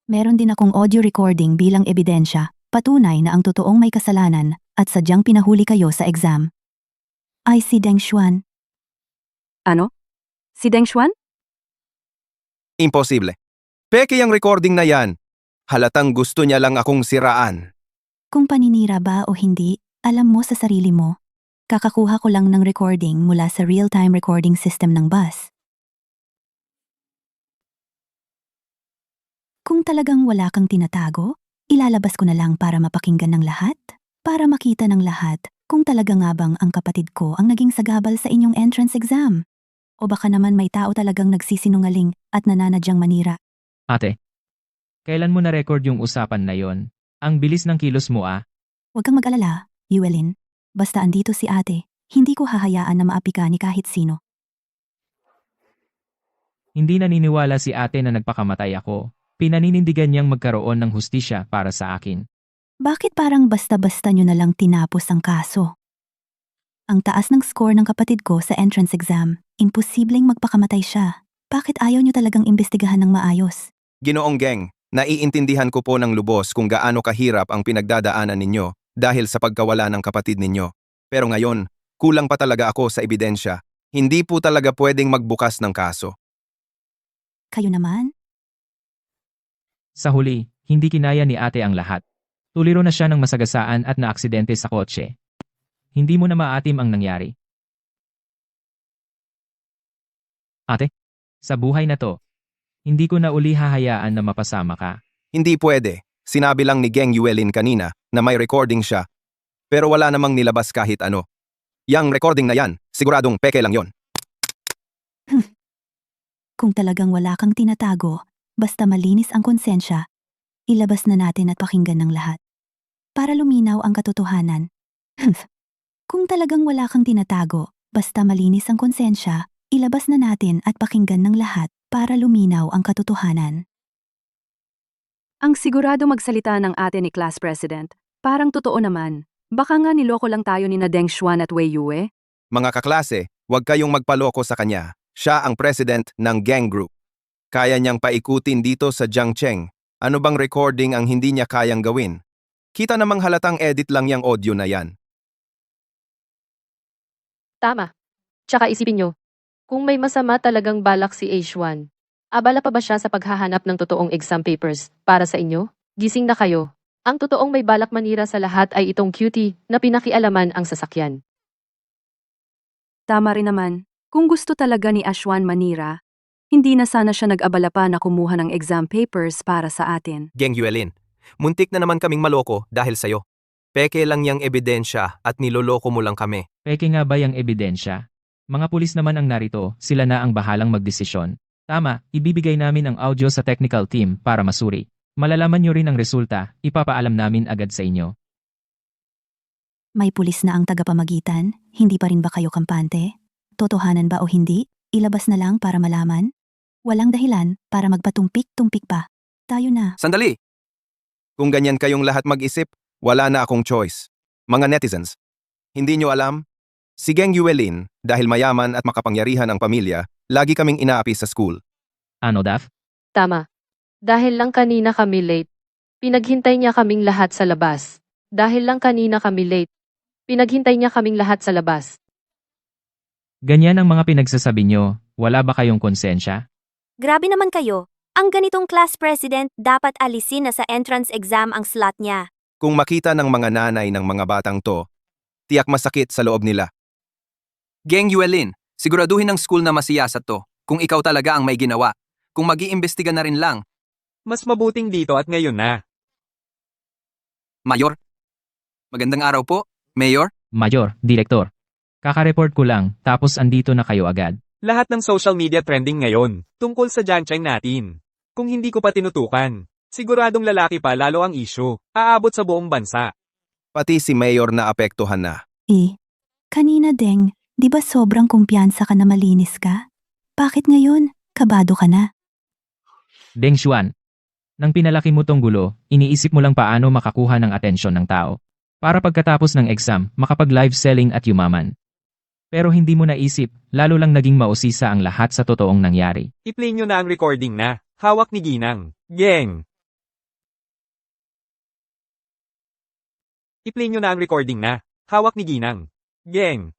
Meron din akong audio recording bilang ebidensya, patunay na ang totoong may kasalanan at sadyang pinahuli kayo sa exam. Ay si Deng Xuan. Ano? Si Deng Xuan? Imposible. Peke ang recording na yan. Halatang gusto niya lang akong siraan. Kung paninira ba o hindi, alam mo sa sarili mo. Kakakuha ko lang ng recording mula sa real-time recording system ng bus. Kung talagang wala kang tinatago, ilalabas ko na lang para mapakinggan ng lahat, para makita ng lahat kung talaga nga bang ang kapatid ko ang naging sagabal sa inyong entrance exam. O baka naman may tao talagang nagsisinungaling at nananadyang manira. Ate, kailan mo na-record yung usapan na yon? Ang bilis ng kilos mo ah. Huwag kang mag-alala, Yuelin. Basta andito si ate, hindi ko hahayaan na maapi ka ni kahit sino. Hindi naniniwala si ate na nagpakamatay ako. Pinaninindigan niyang magkaroon ng hustisya para sa akin. Bakit parang basta-basta nyo na lang tinapos ang kaso? Ang taas ng score ng kapatid ko sa entrance exam, imposibleng magpakamatay siya. Bakit ayaw nyo talagang imbestigahan ng maayos? Ginoong Geng, naiintindihan ko po ng lubos kung gaano kahirap ang pinagdadaanan ninyo dahil sa pagkawala ng kapatid ninyo. Pero ngayon, kulang pa talaga ako sa ebidensya. Hindi po talaga pwedeng magbukas ng kaso. Kayo naman? Sa huli, hindi kinaya ni ate ang lahat. Tuliro na siya ng masagasaan at naaksidente sa kotse. Hindi mo na maatim ang nangyari. Ate, sa buhay na to, hindi ko na uli hahayaan na mapasama ka. Hindi pwede. Sinabi lang ni Geng Yuelin kanina na may recording siya. Pero wala namang nilabas kahit ano. Yang recording na yan, siguradong peke lang yon. Kung talagang wala kang tinatago, basta malinis ang konsensya, ilabas na natin at pakinggan ng lahat. Para luminaw ang katotohanan. Kung talagang wala kang tinatago, basta malinis ang konsensya, ilabas na natin at pakinggan ng lahat para luminaw ang katotohanan. Ang sigurado magsalita ng ate ni class president, parang totoo naman. Baka nga niloko lang tayo ni na Deng Xuan at Wei Yue. Mga kaklase, huwag kayong magpaloko sa kanya. Siya ang president ng Geng Group. Kaya niyang paikutin dito sa Jiangcheng. Ano bang recording ang hindi niya kayang gawin? Kita namang halatang edit lang yung audio na yan. Tama. Tsaka isipin nyo, kung may masama talagang balak si H1, abala pa ba siya sa paghahanap ng totoong exam papers para sa inyo? Gising na kayo. Ang totoong may balak manira sa lahat ay itong cutie na pinakialaman ang sasakyan. Tama rin naman. Kung gusto talaga ni Ashwan manira, hindi na sana siya nag-abala pa na kumuha ng exam papers para sa atin. Geng Yuelin, muntik na naman kaming maloko dahil sayo. Peke lang yang ebidensya at niloloko mo lang kami. Peke nga ba yung ebidensya? Mga pulis naman ang narito, sila na ang bahalang magdesisyon. Tama, ibibigay namin ang audio sa technical team para masuri. Malalaman nyo rin ang resulta, ipapaalam namin agad sa inyo. May pulis na ang tagapamagitan, hindi pa rin ba kayo kampante? Totohanan ba o hindi? Ilabas na lang para malaman? Walang dahilan para magpatumpik-tumpik pa. Tayo na. Sandali! Kung ganyan kayong lahat mag-isip, wala na akong choice. Mga netizens, hindi nyo alam? Si Geng Yuelin, dahil mayaman at makapangyarihan ang pamilya, lagi kaming inaapi sa school. Ano, Daph? Tama. Dahil lang kanina kami late, pinaghintay niya kaming lahat sa labas. Dahil lang kanina kami late, pinaghintay niya kaming lahat sa labas. Ganyan ang mga pinagsasabi nyo, wala ba kayong konsensya? Grabe naman kayo. Ang ganitong class president dapat alisin na sa entrance exam ang slot niya. Kung makita ng mga nanay ng mga batang to, tiyak masakit sa loob nila. Geng Yuelin, siguraduhin ng school na masiyasat to. Kung ikaw talaga ang may ginawa. Kung mag-iimbestiga na rin lang. Mas mabuting dito at ngayon na. Mayor? Magandang araw po, Mayor. Mayor, Direktor. Kaka-report ko lang, tapos andito na kayo agad. Lahat ng social media trending ngayon, tungkol sa Janchang natin. Kung hindi ko pa tinutukan, siguradong lalaki pa lalo ang issue, aabot sa buong bansa. Pati si Mayor na apektuhan na. Kanina Deng, di ba sobrang kumpiyansa ka na malinis ka? Bakit ngayon, kabado ka na? Deng Xuan. Nang pinalaki mo tong gulo, iniisip mo lang paano makakuha ng atensyon ng tao. Para pagkatapos ng exam, makapag-live selling at yumaman. Pero hindi mo naisip, lalo lang naging mausisa ang lahat sa totoong nangyari. I-play nyo na ang recording na, hawak ni Ginang. Geng! I-play nyo na ang recording na, hawak ni Ginang. Geng!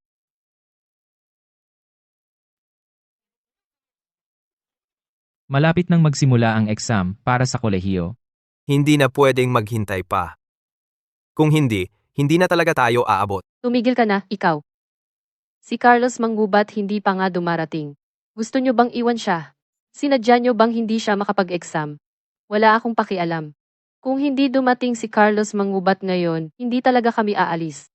Malapit nang magsimula ang exam para sa kolehiyo. Hindi na pwedeng maghintay pa. Kung hindi, hindi na talaga tayo aabot. Tumigil ka na, ikaw. Si Carlos Manggubat hindi pa nga dumarating. Gusto nyo bang iwan siya? Sinadya nyo bang hindi siya makapag-exam? Wala akong pakialam. Kung hindi dumating si Carlos Manggubat ngayon, hindi talaga kami aalis.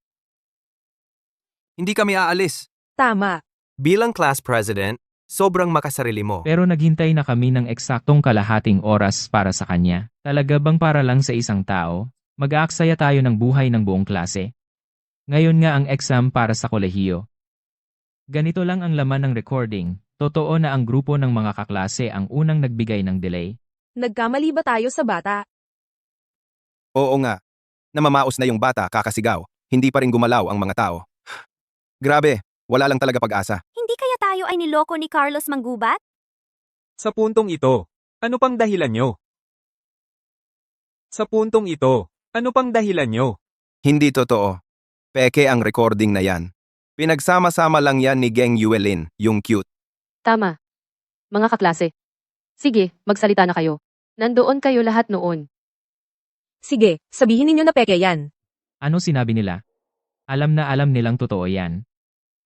Hindi kami aalis. Tama. Bilang class president, sobrang makasarili mo. Pero naghintay na kami ng eksaktong kalahating oras para sa kanya. Talaga bang para lang sa isang tao? Mag-aaksaya tayo ng buhay ng buong klase. Ngayon nga ang exam para sa kolehiyo. Ganito lang ang laman ng recording. Totoo na ang grupo ng mga kaklase ang unang nagbigay ng delay. Nagkamali ba tayo sa bata? Oo nga. Namamaos na yung bata kakasigaw. Hindi pa rin gumalaw ang mga tao. Grabe, wala lang talaga pag-asa. Hindi kaya tayo ay niloko ni Carlos Manggubat? Sa puntong ito, ano pang dahilan nyo? Sa puntong ito, ano pang dahilan nyo? Hindi totoo. Peke ang recording na yan. Pinagsama-sama lang yan ni Geng Yuelin, yung cute. Tama. Mga kaklase. Sige, magsalita na kayo. Nandoon kayo lahat noon. Sige, sabihin ninyo na peke yan. Ano sinabi nila? Alam na alam nilang totoo yan.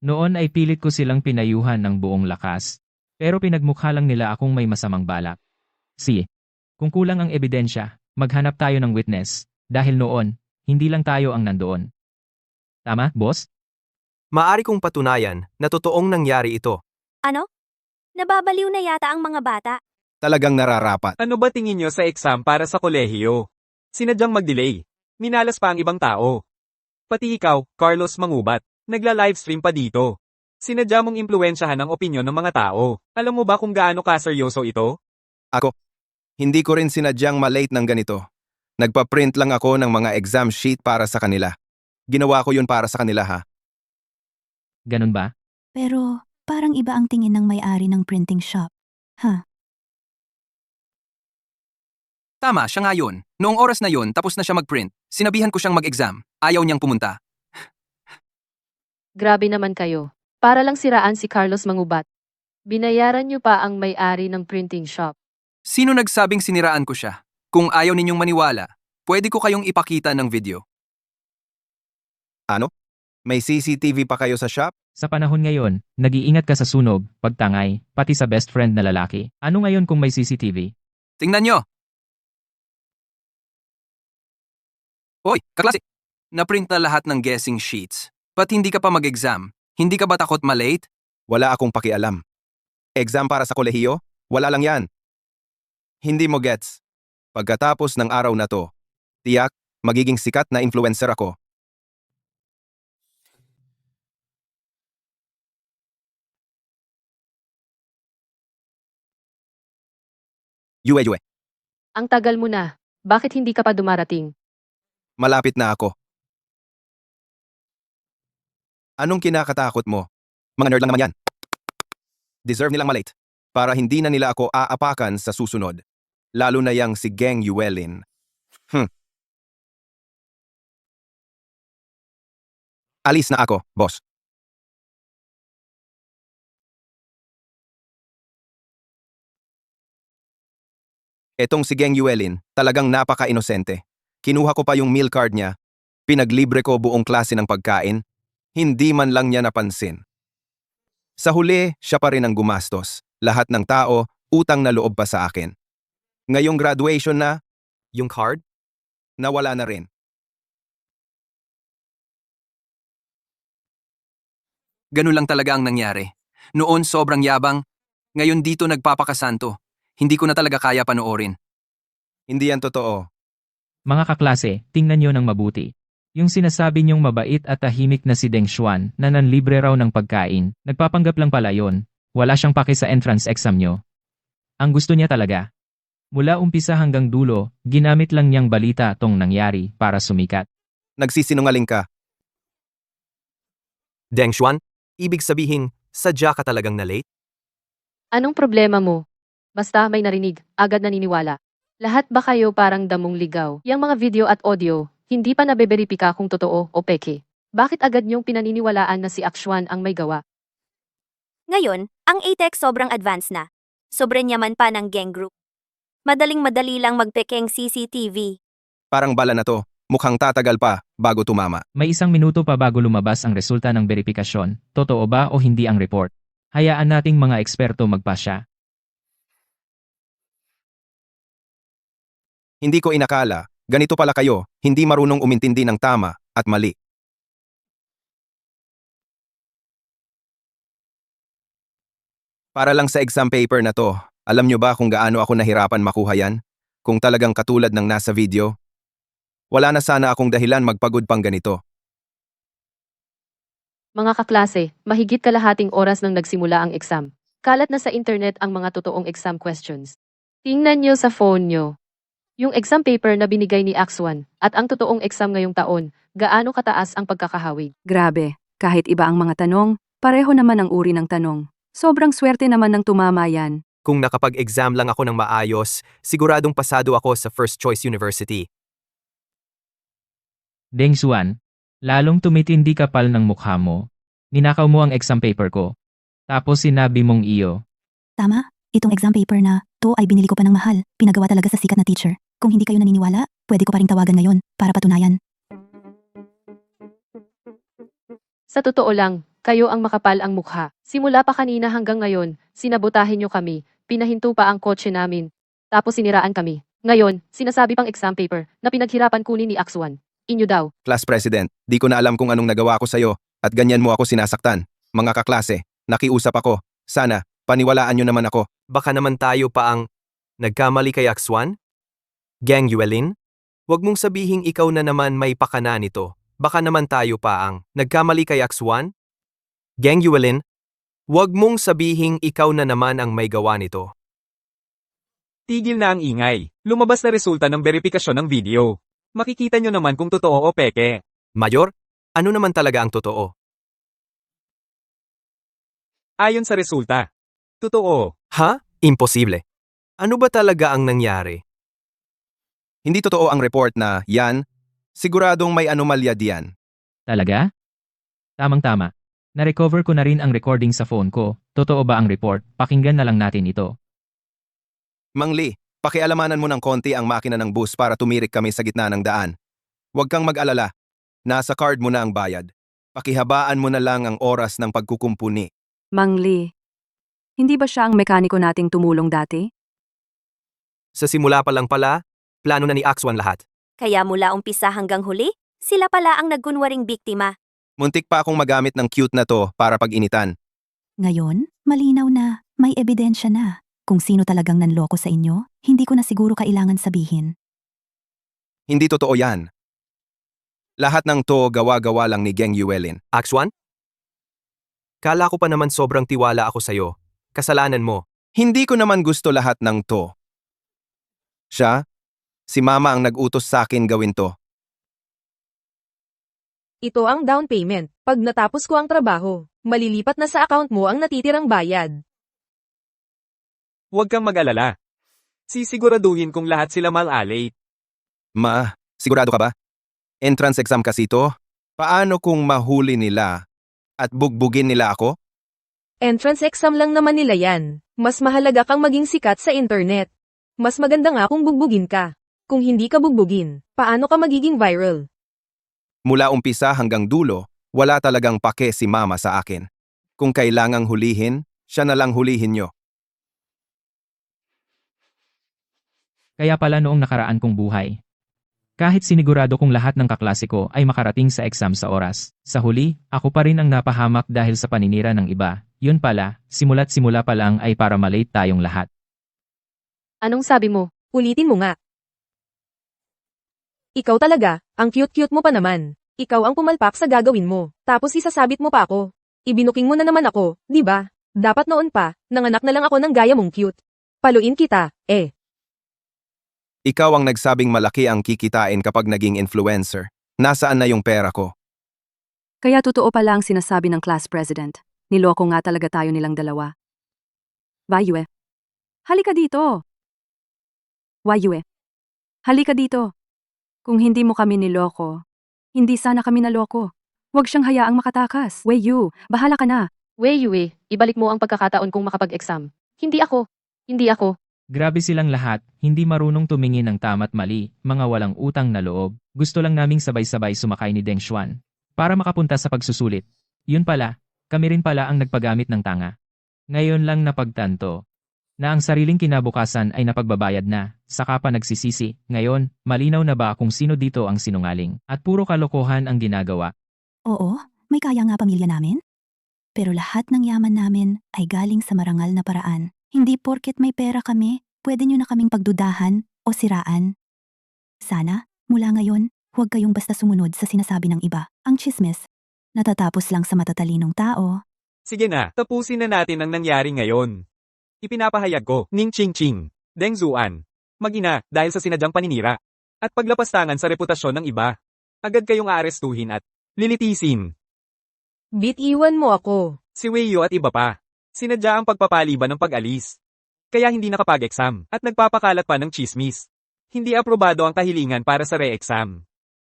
Noon ay pilit ko silang pinayuhan ng buong lakas. Pero pinagmukha lang nila akong may masamang balak. Sige, kung kulang ang ebidensya, maghanap tayo ng witness. Dahil noon, hindi lang tayo ang nandoon. Tama, boss? Maari kong patunayan na totoong nangyari ito. Ano? Nababaliw na yata ang mga bata. Talagang nararapat. Ano ba tingin nyo sa exam para sa kolehiyo? Sinadyang mag-delay. Minalas pa ang ibang tao. Pati ikaw, Carlos Manggubat, nagla-livestream pa dito. Sinadya mong impluwensyahan ang opinyon ng mga tao. Alam mo ba kung gaano kaseryoso ito? Hindi ko rin sinadyang malate ng ganito. Nagpa-print lang ako ng mga exam sheet para sa kanila. Ginawa ko yun para sa kanila ha. Ganun ba? Pero parang iba ang tingin ng may-ari ng printing shop. Tama, siya nga yun. Noong oras na yun, tapos na siya mag-print. Sinabihan ko siyang mag-exam. Ayaw niyang pumunta. Grabe naman kayo. Para lang siraan si Carlos Manggubat. Binayaran nyo pa ang may-ari ng printing shop. Sino nagsabing siniraan ko siya? Kung ayaw ninyong maniwala, pwede ko kayong ipakita ng video. Ano? May CCTV pa kayo sa shop? Sa panahon ngayon, nag-iingat ka sa sunog, pagtangay, pati sa best friend na lalaki. Ano ngayon kung may CCTV? Tingnan nyo! Hoy, kaklase! Naprint na lahat ng guessing sheets. Ba't hindi ka pa mag-exam? Hindi ka ba takot malate? Wala akong pakialam. Exam para sa kolehiyo? Wala lang yan. Hindi mo gets. Pagkatapos ng araw na to, tiyak, magiging sikat na influencer ako. Yue. Ang tagal mo na. Bakit hindi ka pa dumarating? Malapit na ako. Anong kinakatakot mo? Mga nerd lang naman yan. Deserve nilang malate. Para hindi na nila ako aapakan sa susunod. Lalo na yang si Geng Yuelin. Alis na ako, boss. Etong si Geng Yuelin, talagang napaka-inosente. Kinuha ko pa yung meal card niya. Pinaglibre ko buong klase ng pagkain. Hindi man lang niya napansin. Sa huli, siya pa rin ang gumastos. Lahat ng tao, utang na loob pa sa akin. Ngayong graduation na, Yung card? nawala na rin. Ganun lang talaga ang nangyari. Noon sobrang yabang, ngayon dito nagpapakasanto. Hindi ko na talaga kaya panoorin. Hindi yan totoo. Mga kaklase, tingnan nyo ng mabuti. Yung sinasabi niyong mabait at tahimik na si Deng Xuan na nanlibre raw ng pagkain, nagpapanggap lang pala yon. Wala siyang pake sa entrance exam nyo. Ang gusto niya talaga. Mula umpisa hanggang dulo, ginamit lang niyang balita tong nangyari para sumikat. Nagsisinungaling ka. Deng Xuan, ibig sabihin, sadya ka talagang na late? Anong problema mo? Basta may narinig, agad naniniwala. Lahat ba kayo parang damong ligaw? Yang mga video at audio, hindi pa nabeberipika kung totoo o peke. Bakit agad niyong pinaniniwalaan na si Akshuan ang may gawa? Ngayon, ang ATEX sobrang advanced na. Sobrang yaman pa ng gang group. Madaling-madali lang magpekeng CCTV. Parang bala na to. Mukhang tatagal pa bago tumama. May 1 minuto pa bago lumabas ang resulta ng verifikasyon, totoo ba o hindi ang report. Hayaan nating mga eksperto magpasya. Hindi ko inakala, ganito pala kayo, hindi marunong umintindi ng tama at mali. Para lang sa exam paper na to, alam nyo ba kung gaano ako nahirapan makuha yan? Kung talagang katulad ng nasa video? Wala na sana akong dahilan magpagod pang ganito. Mga kaklase, mahigit kalahating oras nang nagsimula ang exam. Kalat na sa internet ang mga totoong exam questions. Tingnan nyo sa phone nyo. Yung exam paper na binigay ni Akswan at ang totoong exam ngayong taon, gaano kataas ang pagkakahawig. Grabe, kahit iba ang mga tanong, pareho naman ang uri ng tanong. Sobrang swerte naman ng tumama yan. Kung nakapag-exam lang ako ng maayos, siguradong pasado ako sa first choice university. Deng Xuan, lalong tumitindi kapal ng mukha mo. Ninakaw mo ang exam paper ko. Tapos sinabi mong iyo. Tama, itong exam paper na to ay binili ko pa ng mahal. Pinagawa talaga sa sikat na teacher. Kung hindi kayo naniniwala, pwede ko pa ring tawagan ngayon para patunayan. Sa totoo lang, kayo ang makapal ang mukha. Simula pa kanina hanggang ngayon, sinabotahin nyo kami, pinahinto pa ang kotse namin, tapos siniraan kami. Ngayon, sinasabi pang exam paper na pinaghirapan kunin ni Akswan. Inyo daw. Class President, di ko na alam kung anong nagawa ko sa'yo at ganyan mo ako sinasaktan. Mga kaklase, nakiusap ako. Sana, paniwalaan nyo naman ako. Baka naman tayo pa ang nagkamali kay Akswan? Gang Yuelin? Huwag mong sabihing ikaw na naman may pakana nito. Baka naman tayo pa ang nagkamali kay Akswan? Gang Yuelin? Huwag mong sabihing ikaw na naman ang may gawa nito. Tigil na ang ingay. Lumabas na resulta ng verifikasyon ng video. Makikita nyo naman kung totoo o peke. Mayor, ano naman talaga ang totoo? Ayon sa resulta. Totoo. Ha? Imposible. Ano ba talaga ang nangyari? Hindi totoo ang report na yan. Siguradong may anomalya diyan. Talaga? Tamang-tama. Na-recover ko na rin ang recording sa phone ko. Totoo ba ang report? Pakinggan na lang natin ito. Mang Lee, pakialamanan mo ng konti ang makina ng bus para tumirik kami sa gitna ng daan. Huwag kang mag-alala. Nasa card mo na ang bayad. Pakihabaan mo na lang ang oras ng pagkukumpuni. Mang Lee, hindi ba siya ang mekaniko nating tumulong dati? Sa simula pa lang pala, plano na ni Akswan lahat. Kaya mula umpisa hanggang huli, sila pala ang nagkunwaring biktima. Muntik pa akong magamit ng cute na to para pag-initan. Ngayon, malinaw na, may ebidensya na. Kung sino talagang nanloko sa inyo, hindi ko na siguro kailangan sabihin. Hindi totoo yan. Lahat ng to gawa-gawa lang ni Geng Yuelin. Akswan? Kala ko pa naman sobrang tiwala ako sa'yo. Kasalanan mo. Hindi ko naman gusto lahat ng to. Siya, si Mama ang nag-utos sa akin gawin to. Ito ang down payment. Pag natapos ko ang trabaho, malilipat na sa account mo ang natitirang bayad. Huwag kang mag-alala. Sisiguraduhin kung lahat sila malalate. Ma, sigurado ka ba? Entrance exam kasi to. Paano kung mahuli nila at bugbugin nila ako? Entrance exam lang naman nila yan. Mas mahalaga kang maging sikat sa internet. Mas maganda nga kung bugbugin ka. Kung hindi ka bugbugin, paano ka magiging viral? Mula umpisa hanggang dulo, wala talagang pake si Mama sa akin. Kung kailangang hulihin, siya na lang hulihin nyo. Kaya pala noong nakaraan kong buhay. Kahit sinigurado kong lahat ng kaklase ko ay makarating sa exam sa oras, sa huli, ako pa rin ang napahamak dahil sa paninira ng iba. Yun pala, simula't simula pa lang ay para malate tayong lahat. Anong sabi mo? Ulitin mo nga. Ikaw talaga, ang cute-cute mo pa naman. Ikaw ang pumalpak sa gagawin mo, tapos isasabit mo pa ako. Ibinuking mo na naman ako, di ba? Dapat noon pa, nanganak na lang ako ng gaya mong cute. Paluin kita, eh. Ikaw ang nagsabing malaki ang kikitain kapag naging influencer. Nasaan na yung pera ko? Kaya totoo pala ang sinasabi ng class president. Niloko nga talaga tayo nilang dalawa. Wayue. Halika dito. Wayue. Halika dito. Kung hindi mo kami niloko, hindi sana kami naloko. Huwag siyang hayaang makatakas. Wayu, bahala ka na. Wei Yue, ibalik mo ang pagkakataon kong makapag-exam. Hindi ako. Hindi ako. Grabe silang lahat, hindi marunong tumingin ng tama't mali, mga walang utang na loob. Gusto lang naming sabay-sabay sumakay ni Deng Xuan para makapunta sa pagsusulit. Yun pala, kami rin pala ang nagpagamit ng tanga. Ngayon lang napagtanto na ang sariling kinabukasan ay napagbabayad na, saka pa nagsisisi. Ngayon, malinaw na ba kung sino dito ang sinungaling at puro kalokohan ang ginagawa? Oo, may kaya nga pamilya namin. Pero lahat ng yaman namin ay galing sa marangal na paraan. Hindi porket may pera kami, pwede nyo na kaming pagdudahan o siraan. Sana, mula ngayon, huwag kayong basta sumunod sa sinasabi ng iba. Ang chismis, natatapos lang sa matatalinong tao. Sige na, tapusin na natin ang nangyari ngayon. Ipinapahayag ko, Ning Ching Ching, Deng Zuan, mag-ina dahil sa sinadyang paninira at paglapastangan sa reputasyon ng iba. Agad kayong aarestuhin at lilitisin. Bitiwan mo ako. Si Weiyo at iba pa. Sinadya ang pagpapaliban ng pag-alis. Kaya hindi nakapag-exam at nagpapakalat pa ng chismis. Hindi aprobado ang kahilingan para sa re-exam.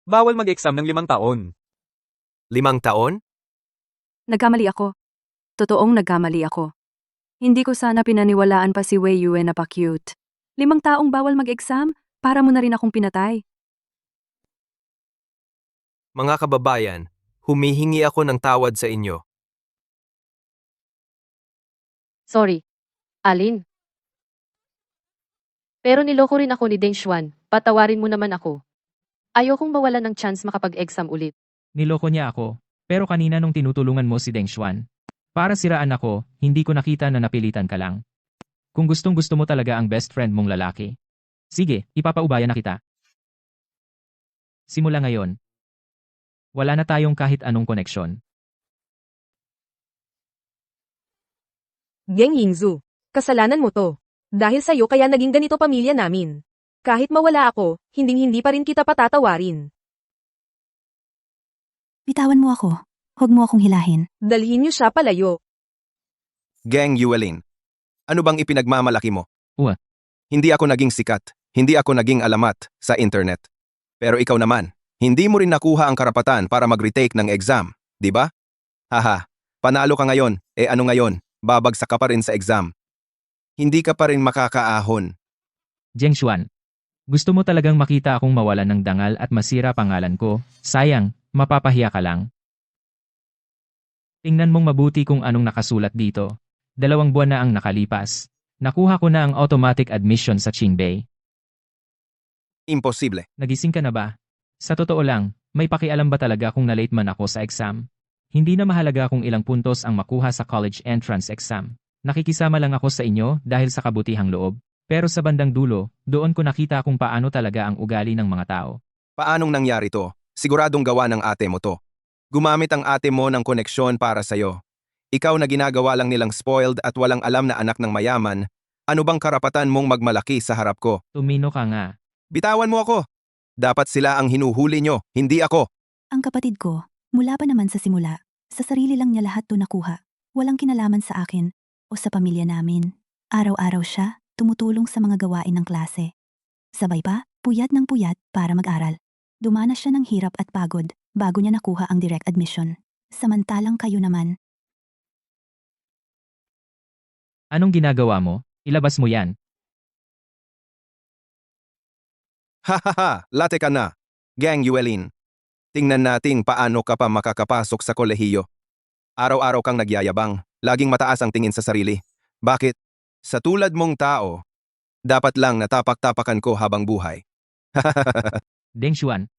Bawal mag-exam ng 5 taon. 5 taon? Nagkamali ako. Totoong nagkamali ako. Hindi ko sana pinaniwalaan pa si Wei Yue na pa-cute. 5 taong bawal mag-exam, para mo na rin akong pinatay. Mga kababayan, humihingi ako ng tawad sa inyo. Sorry. Alin? Pero niloko rin ako ni Deng Xuan, patawarin mo naman ako. Ayokong mawalan ng chance makapag-exam ulit. Niloko niya ako, pero kanina nung tinutulungan mo si Deng Xuan, para siraan ako, hindi ko nakita na napilitan ka lang. Kung gustong gusto mo talaga ang best friend mong lalaki. Sige, ipapaubaya na kita. Simula ngayon, wala na tayong kahit anong koneksyon. Geng Yingzu, kasalanan mo to. Dahil sa'yo kaya naging ganito pamilya namin. Kahit mawala ako, hinding-hindi pa rin kita patatawarin. Bitawan mo ako. Huwag mo akong hilahin. Dalhin niyo siya palayo. Gang Yuelin. Ano bang ipinagmamalaki mo? Uwa. Hindi ako naging sikat. Hindi ako naging alamat sa internet. Pero ikaw naman, hindi mo rin nakuha ang karapatan para mag-retake ng exam, di ba? Haha, panalo ka ngayon, ano ngayon? Babagsak ka pa rin sa exam. Hindi ka pa rin makakaahon. Deng Xuan, gusto mo talagang makita akong mawalan ng dangal at masira pangalan ko? Sayang, mapapahiya ka lang. Tingnan mong mabuti kung anong nakasulat dito. 2 buwan na ang nakalipas. Nakuha ko na ang automatic admission sa Qingbei. Imposible. Nagising ka na ba? Sa totoo lang, may pakialam ba talaga kung na-late man ako sa exam? Hindi na mahalaga kung ilang puntos ang makuha sa college entrance exam. Nakikisama lang ako sa inyo dahil sa kabutihang loob. Pero sa bandang dulo, doon ko nakita kung paano talaga ang ugali ng mga tao. Paanong nangyari to? Siguradong gawa ng ate mo to. Gumamit ang ate mo ng koneksyon para sa'yo. Ikaw na ginagawa lang nilang spoiled at walang alam na anak ng mayaman, ano bang karapatan mong magmalaki sa harap ko? Tumino ka nga. Bitawan mo ako! Dapat sila ang hinuhuli nyo, hindi ako. Ang kapatid ko, mula pa naman sa simula, sa sarili lang niya lahat to nakuha. Walang kinalaman sa akin o sa pamilya namin. Araw-araw siya, tumutulong sa mga gawain ng klase. Sabay pa, puyat ng puyat para mag-aral. Dumanas siya ng hirap at pagod bago niya nakuha ang direct admission. Samantalang kayo naman, Anong ginagawa mo? Ilabas mo yan. Hahaha, late ka na. Gang Yuelin. Tingnan natin paano ka pa makakapasok sa kolehiyo. Araw-araw kang nagyayabang, laging mataas ang tingin sa sarili. Bakit? Sa tulad mong tao, dapat lang natapak-tapakan ko habang buhay. Deng Xuan,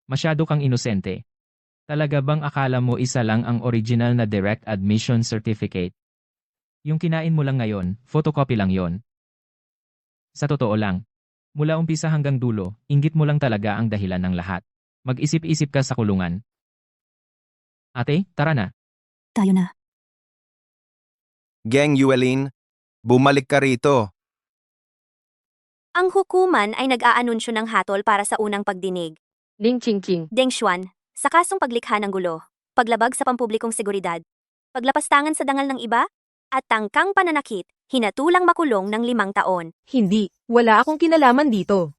masyado kang inosente. Talaga bang akala mo isa lang ang original na direct admission certificate? Yung kinain mo lang ngayon, photocopy lang yon. Sa totoo lang, mula umpisa hanggang dulo, inggit mo lang talaga ang dahilan ng lahat. Mag-isip-isip ka sa kulungan. Ate, tara na. Tayo na. Geng Yuelin, bumalik ka rito. Ang hukuman ay nag-aanunsyo ng hatol para sa unang pagdinig. Ling Chingching. Deng Xuan, sa kasong paglikha ng gulo, paglabag sa pampublikong seguridad, paglapastangan sa dangal ng iba, at tangkang pananakit, hinatulang makulong ng 5 taon. Hindi, wala akong kinalaman dito.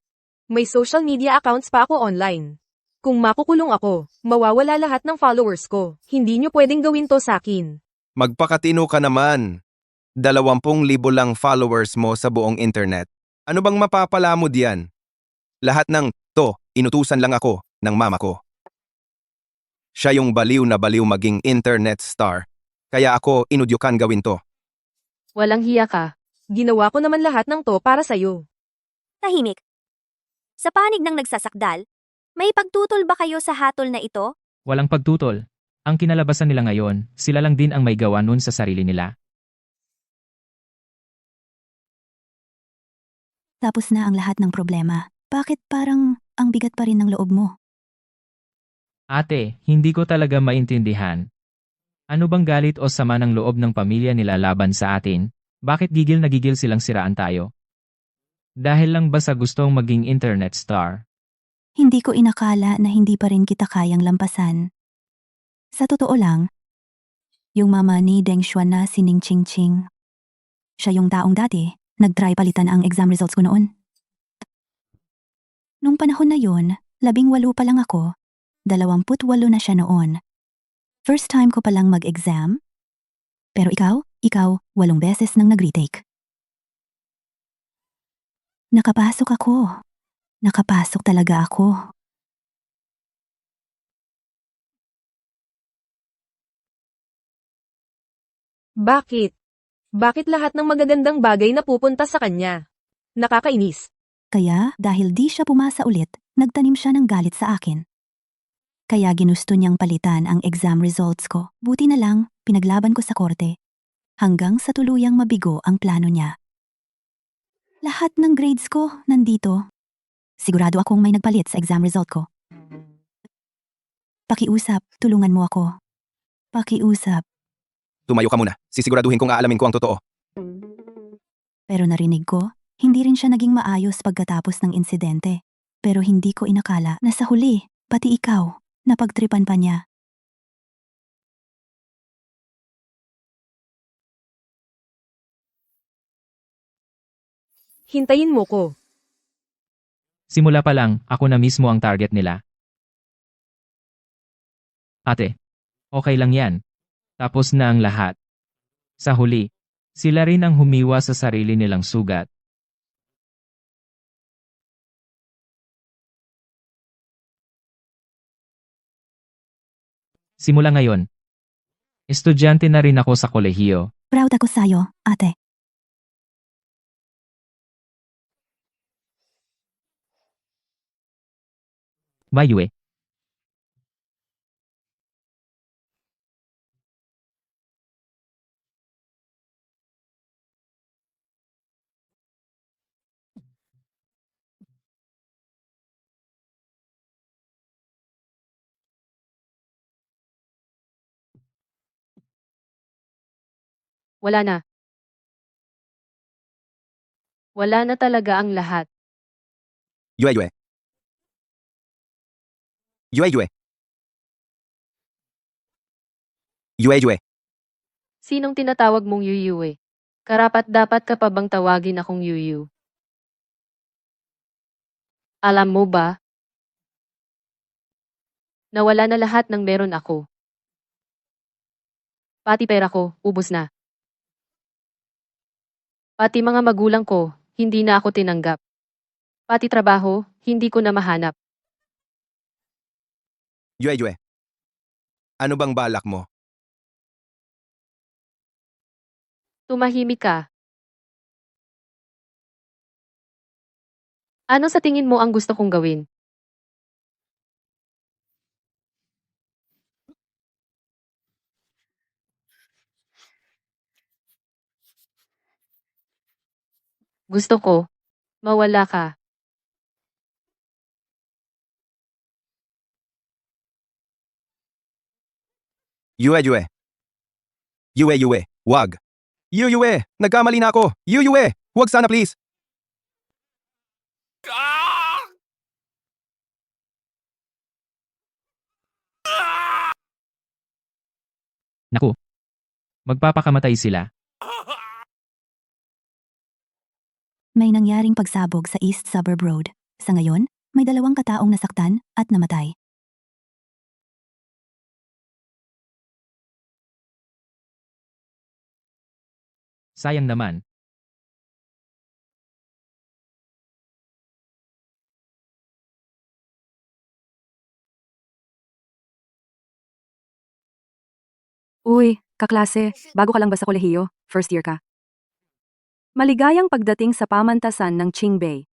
May social media accounts pa ako online. Kung makukulong ako, mawawala lahat ng followers ko. Hindi nyo pwedeng gawin to sa akin. Magpakatino ka naman. 20,000 lang followers mo sa buong internet. Ano bang mapapala mo diyan? Lahat ng to, inutusan lang ako ng mama ko. Siya yung baliw na baliw maging internet star. Kaya ako inudyukan gawin to. Walang hiya ka. Ginawa ko naman lahat ng to para sa'yo. Tahimik. Sa panig ng nagsasakdal, may pagtutol ba kayo sa hatol na ito? Walang pagtutol. Ang kinalabasan nila ngayon, sila lang din ang may gawa nun sa sarili nila. Tapos na ang lahat ng problema. Bakit parang ang bigat pa rin ng loob mo? Ate, hindi ko talaga maintindihan. Ano bang galit o sama ng loob ng pamilya nila laban sa atin? Bakit gigil na gigil silang siraan tayo? Dahil lang ba sa gustong maging internet star? Hindi ko inakala na hindi pa rin kita kayang lampasan. Sa totoo lang, yung mama ni Deng Xuan na si Ning Chingching. Siya yung taong dati, nag-try palitan ang exam results ko noon. Nung panahon na yun, 18 pa lang ako, 28 na siya noon. First time ko palang mag-exam. Pero ikaw, 8 beses nang nag-retake. Nakapasok ako. Nakapasok talaga ako. Bakit? Bakit lahat ng magagandang bagay na pupunta sa kanya? Nakakainis. Kaya dahil di siya pumasa ulit, nagtanim siya ng galit sa akin. Kaya ginusto niyang palitan ang exam results ko. Buti na lang, pinaglaban ko sa korte. Hanggang sa tuluyang mabigo ang plano niya. Lahat ng grades ko nandito. Sigurado akong may nagpalit sa exam result ko. Pakiusap, tulungan mo ako. Pakiusap. Tumayo ka muna. Sisiguraduhin kong aalamin ko ang totoo. Pero narinig ko, hindi rin siya naging maayos pagkatapos ng insidente. Pero hindi ko inakala na sa huli, pati ikaw, napagtripan pa niya. Hintayin mo ko. Simula pa lang, ako na mismo ang target nila. Ate, okay lang yan. Tapos na ang lahat. Sa huli, sila rin ang humiwa sa sarili nilang sugat. Simula ngayon, estudyante na rin ako sa kolehiyo. Proud ako sa'yo, ate. Bayue. Wala na. Wala na talaga ang lahat. Yue. Yue. Yue. Sinong tinatawag mong Yuyu? Karapat dapat ka pa bang tawagin akong Yuyu? Alam mo ba? Nawala na lahat ng meron ako. Pati pera ko, ubos na. Pati mga magulang ko, hindi na ako tinanggap. Pati trabaho, hindi ko na mahanap. Yue. Ano bang balak mo? Tumahimik ka. Ano sa tingin mo ang gusto kong gawin? Gusto ko. Mawala ka. Yue. Yue. Wag. Yue. Nagkamali na ako. Yue. Huwag sana please. Naku. Magpapakamatay sila. May nangyaring pagsabog sa East Suburb Road. Sa ngayon, may 2 kataong nasaktan at namatay. Sayang naman. Uy, kaklase, bago ka lang ba sa kolehiyo? First year ka? Maligayang pagdating sa pamantasan ng Qingbei.